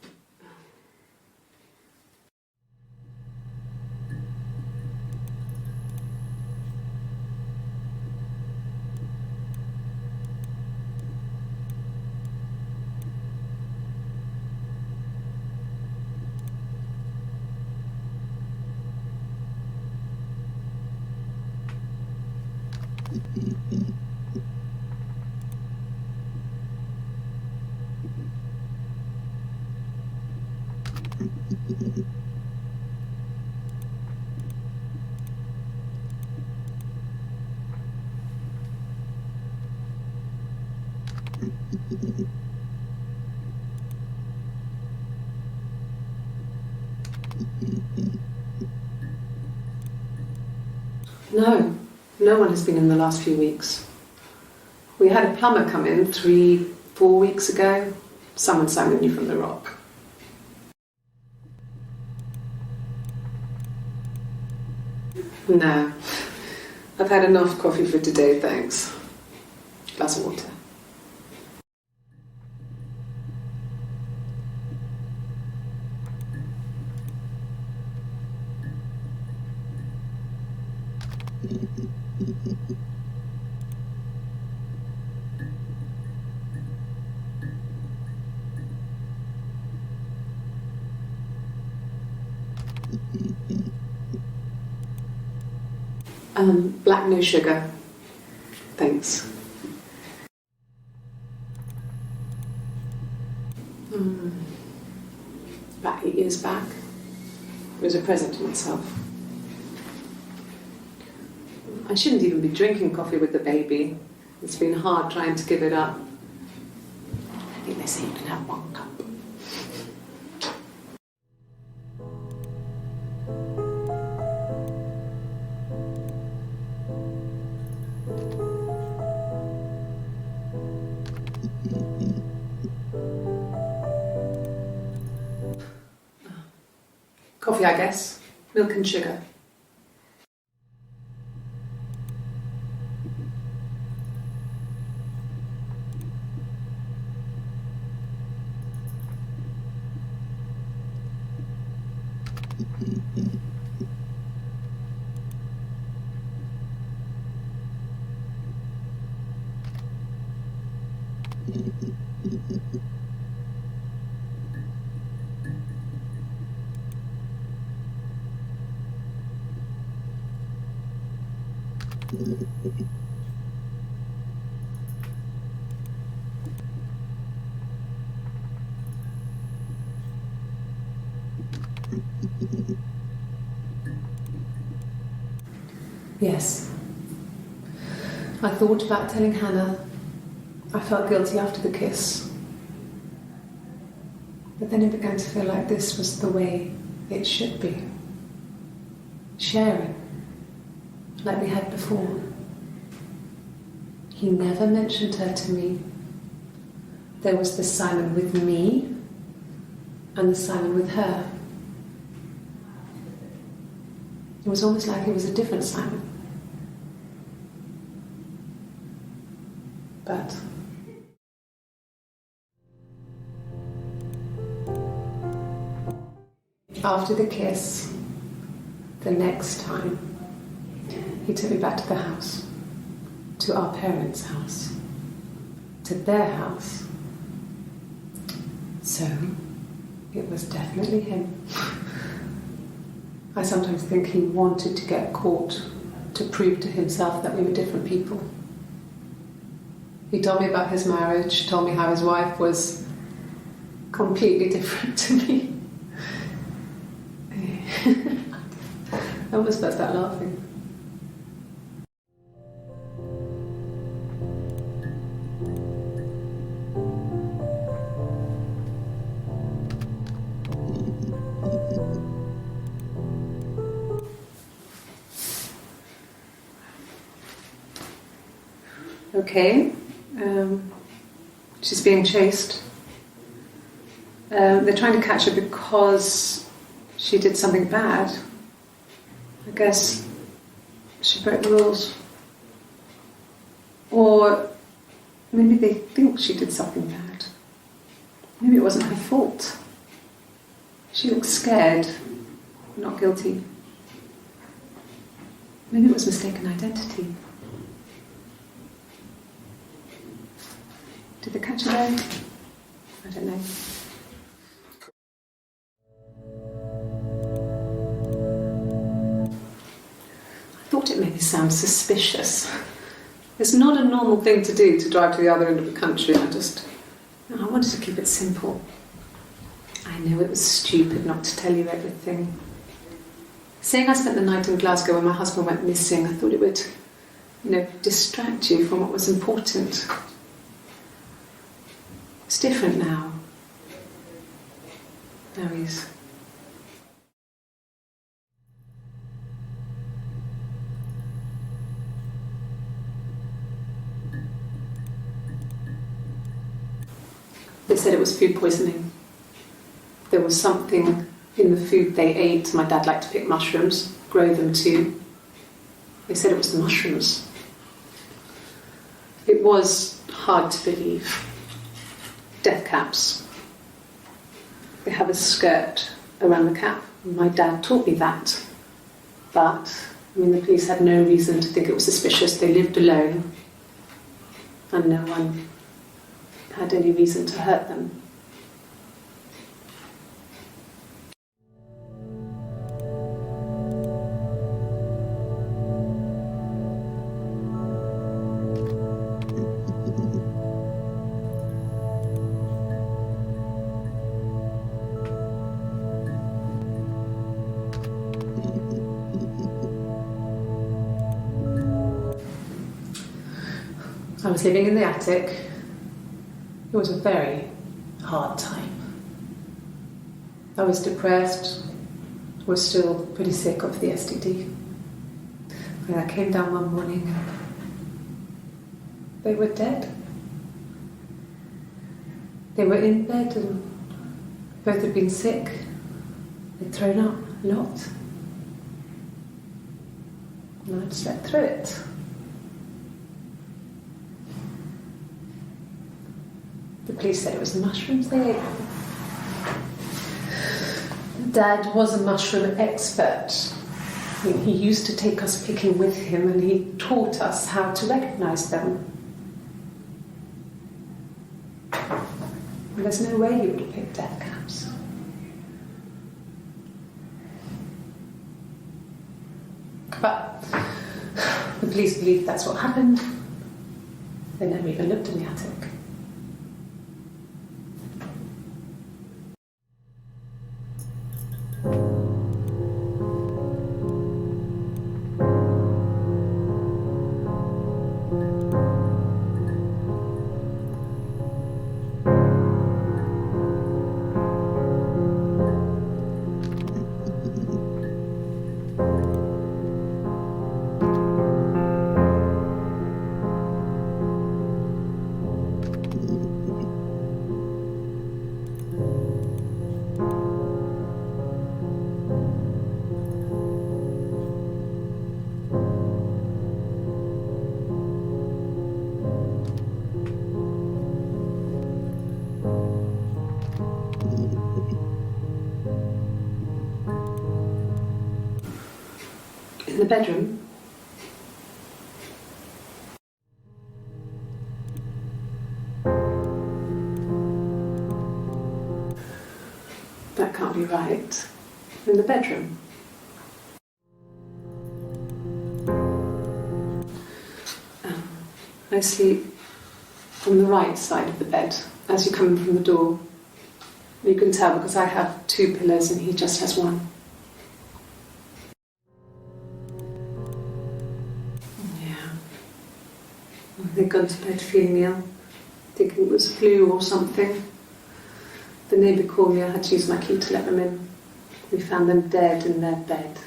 No one has been in the last few weeks. We had a plumber come in 3-4 weeks ago. Someone sang the New from the Rock. No, I've had enough coffee for today, thanks. Glass of water. Black, no sugar. Thanks. About 8 years back. It was a present to myself. I shouldn't even be drinking coffee with the baby. It's been hard trying to give it up. I think they say you can have 1 cup. Coffee, I guess. Milk and sugar. Yes. I thought about telling Hannah. I felt guilty after the kiss. But then it began to feel like this was the way it should be. Sharing, like we had before. He never mentioned her to me. There was the Simon with me and the Simon with her. It was almost like it was a different Simon. But after the kiss, the next time, he took me back to the house, to our parents' house, to their house. So, it was definitely him. I sometimes think he wanted to get caught to prove to himself that we were different people. He told me about his marriage, told me how his wife was completely different to me. I almost burst out laughing. Okay, she's being chased. They're trying to catch her because she did something bad. I guess she broke the rules. Or maybe they think she did something bad. Maybe it wasn't her fault. She looks scared, not guilty. Maybe it was mistaken identity. Did they catch her there? I don't know. I thought it made me sound suspicious. It's not a normal thing to do, to drive to the other end of the country. I wanted to keep it simple. I know it was stupid not to tell you everything. Saying I spent the night in Glasgow when my husband went missing, I thought it would, distract you from what was important. It's different now. Now he's... They said it was food poisoning. There was something in the food they ate. My dad liked to pick mushrooms, grow them too. They said it was the mushrooms. It was hard to believe. Death caps. They have a skirt around the cap. My dad taught me that. But, the police had no reason to think it was suspicious. They lived alone. And no one had any reason to hurt them. I was living in the attic. It was a very hard time. I was depressed, was still pretty sick of the STD. And I came down one morning and they were dead. They were in bed and both had been sick. They'd thrown up. Locked. And I'd slept through it. The police said it was the mushrooms they ate. Dad was a mushroom expert. He used to take us picking with him, and he taught us how to recognise them. And there's no way he would have picked death caps. But the police believe that's what happened. They never even looked in the attic. In the bedroom, that can't be right. In the bedroom. I sleep on the right side of the bed as you come in from the door. You can tell because I have 2 pillows and he just has 1. They'd gone to bed feeling ill, thinking it was flu or something. The neighbour called me, I had to use my key to let them in. We found them dead in their bed.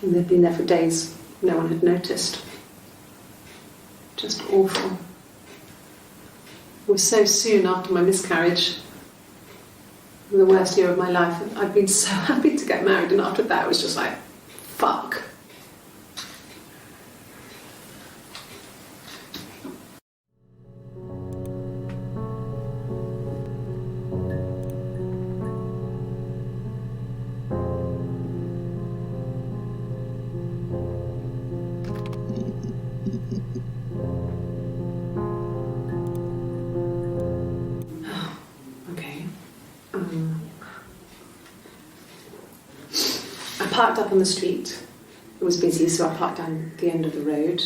And they'd been there for days, no one had noticed. Just awful. It was so soon after my miscarriage, the worst year of my life. I'd been so happy to get married, and after that it was just like, fuck. I parked up on the street. It was busy, so I parked down the end of the road.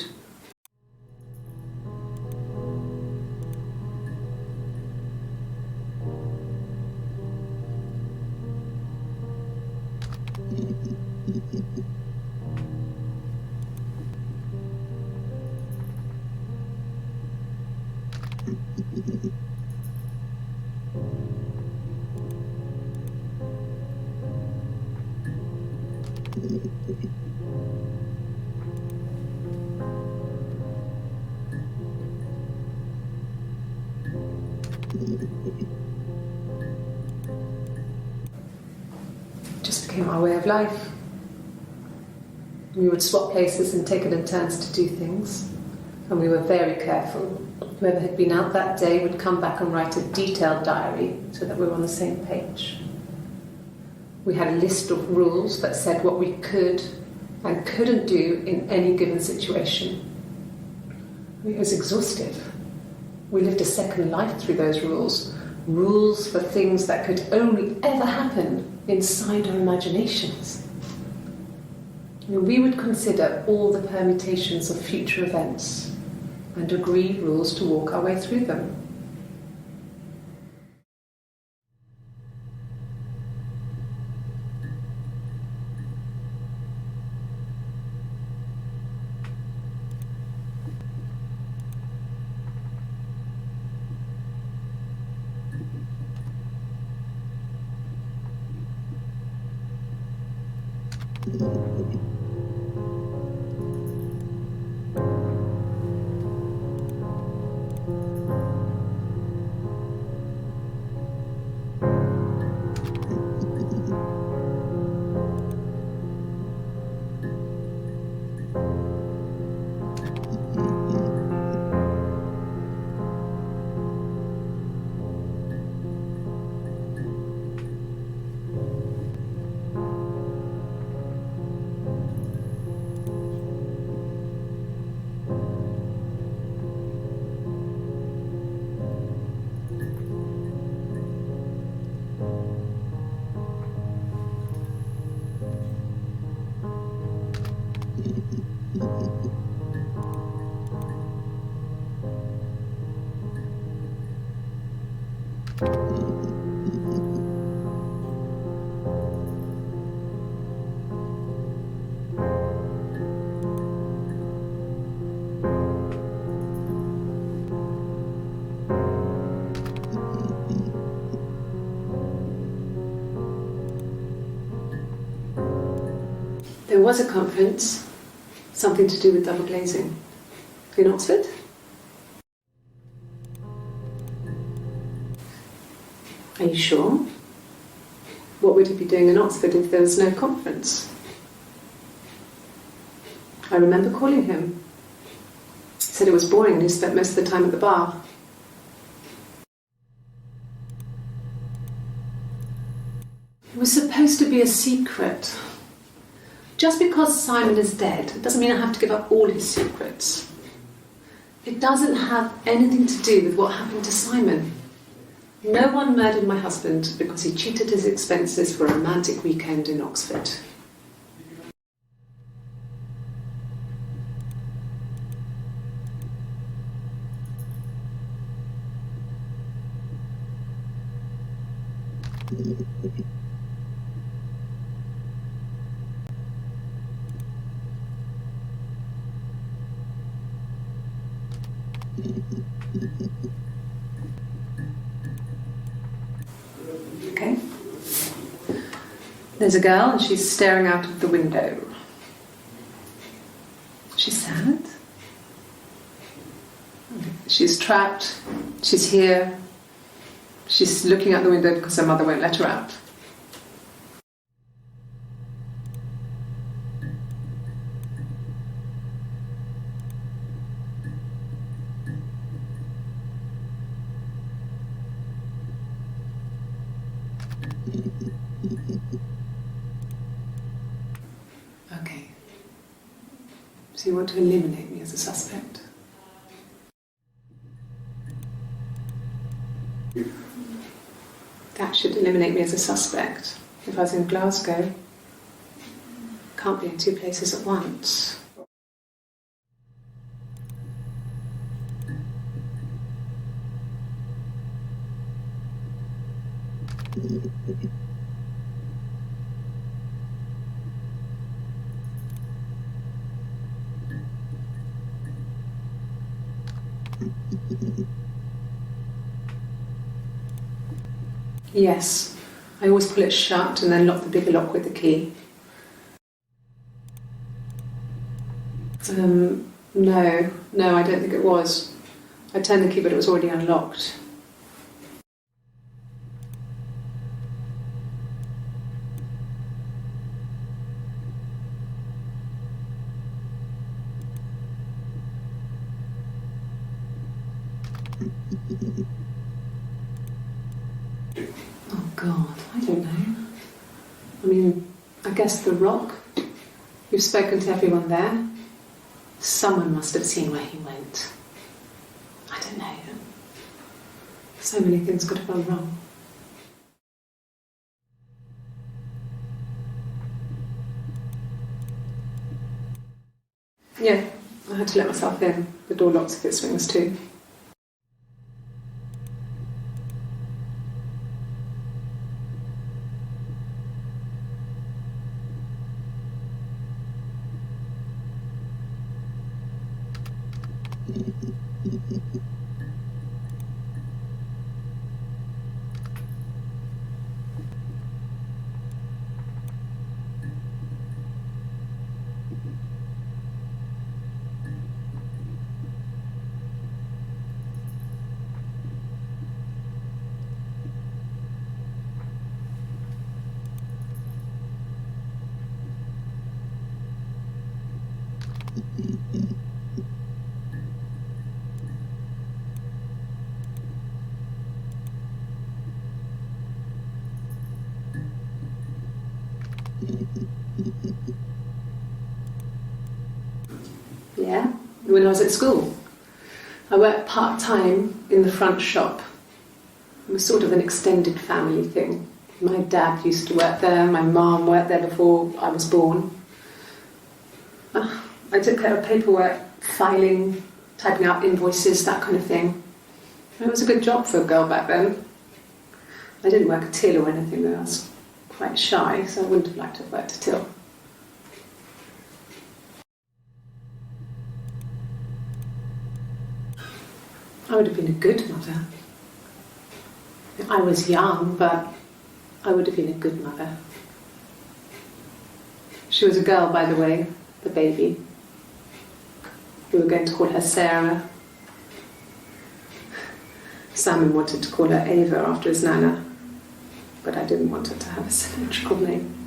Just became our way of life. We would swap places and take it in turns to do things, and we were very careful. Whoever had been out that day would come back and write a detailed diary so that we were on the same page. We had a list of rules that said what we could and couldn't do in any given situation. It was exhaustive. We lived a second life through those rules. Rules for things that could only ever happen inside our imaginations. We would consider all the permutations of future events and agree rules to walk our way through them. There was a conference, something to do with double glazing, in Oxford. Are you sure? What would he be doing in Oxford if there was no conference? I remember calling him. He said it was boring and he spent most of the time at the bar. It was supposed to be a secret. Just because Simon is dead doesn't mean I have to give up all his secrets. It doesn't have anything to do with what happened to Simon. No one murdered my husband because he cheated his expenses for a romantic weekend in Oxford. Okay. There's a girl and she's staring out of the window. She's sad. She's trapped. She's here. She's looking out the window because her mother won't let her out. Okay. So you want to eliminate me as a suspect? That should eliminate me as a suspect. If I was in Glasgow, can't be in two places at once. Yes, I always pull it shut and then lock the bigger lock with the key. No, I don't think it was. I turned the key but it was already unlocked. Oh God, I don't know. I mean, I guess the rock. You've spoken to everyone there. Someone must have seen where he went. I don't know. So many things could have gone wrong. Yeah, I had to let myself in. The door locks if it swings too. Yeah, when I was at school. I worked part-time in the front shop. It was sort of an extended family thing. My dad used to work there, my mum worked there before I was born. I took care of paperwork, filing, typing out invoices, that kind of thing. It was a good job for a girl back then. I didn't work a till or anything though. I was quite shy, so I wouldn't have liked to have worked a till. I would have been a good mother. I was young, but I would have been a good mother. She was a girl, by the way, the baby. We were going to call her Sarah. Simon wanted to call her Ava after his nana, but I didn't want her to have a symmetrical name.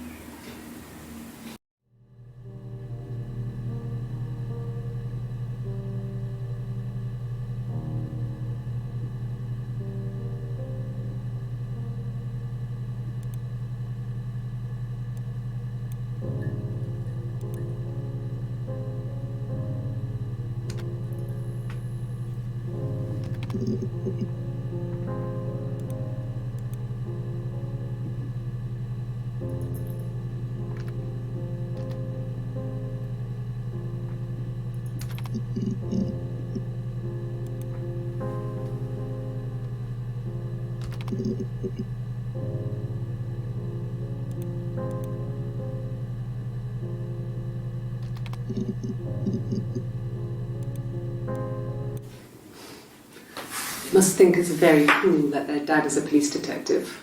Must think it's very cool that their dad is a police detective.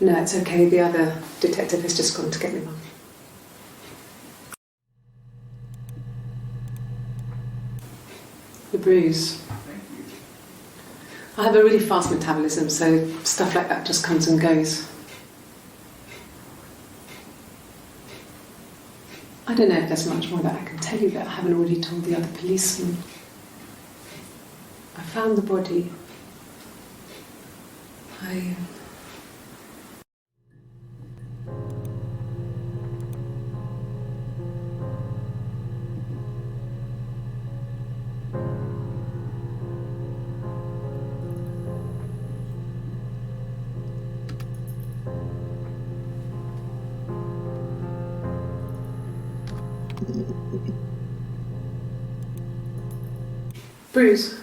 No, it's okay. The other detective has just gone to get me one. The bruise. I have a really fast metabolism, so stuff like that just comes and goes. I don't know if there's much more that I can tell you that I haven't already told the other policeman. I found the body. Bruise?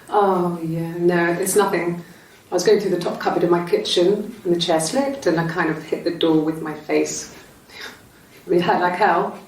Oh yeah, no, it's nothing. I was going through the top cupboard in my kitchen and the chair slipped and I kind of hit the door with my face. I mean, it hurt like hell.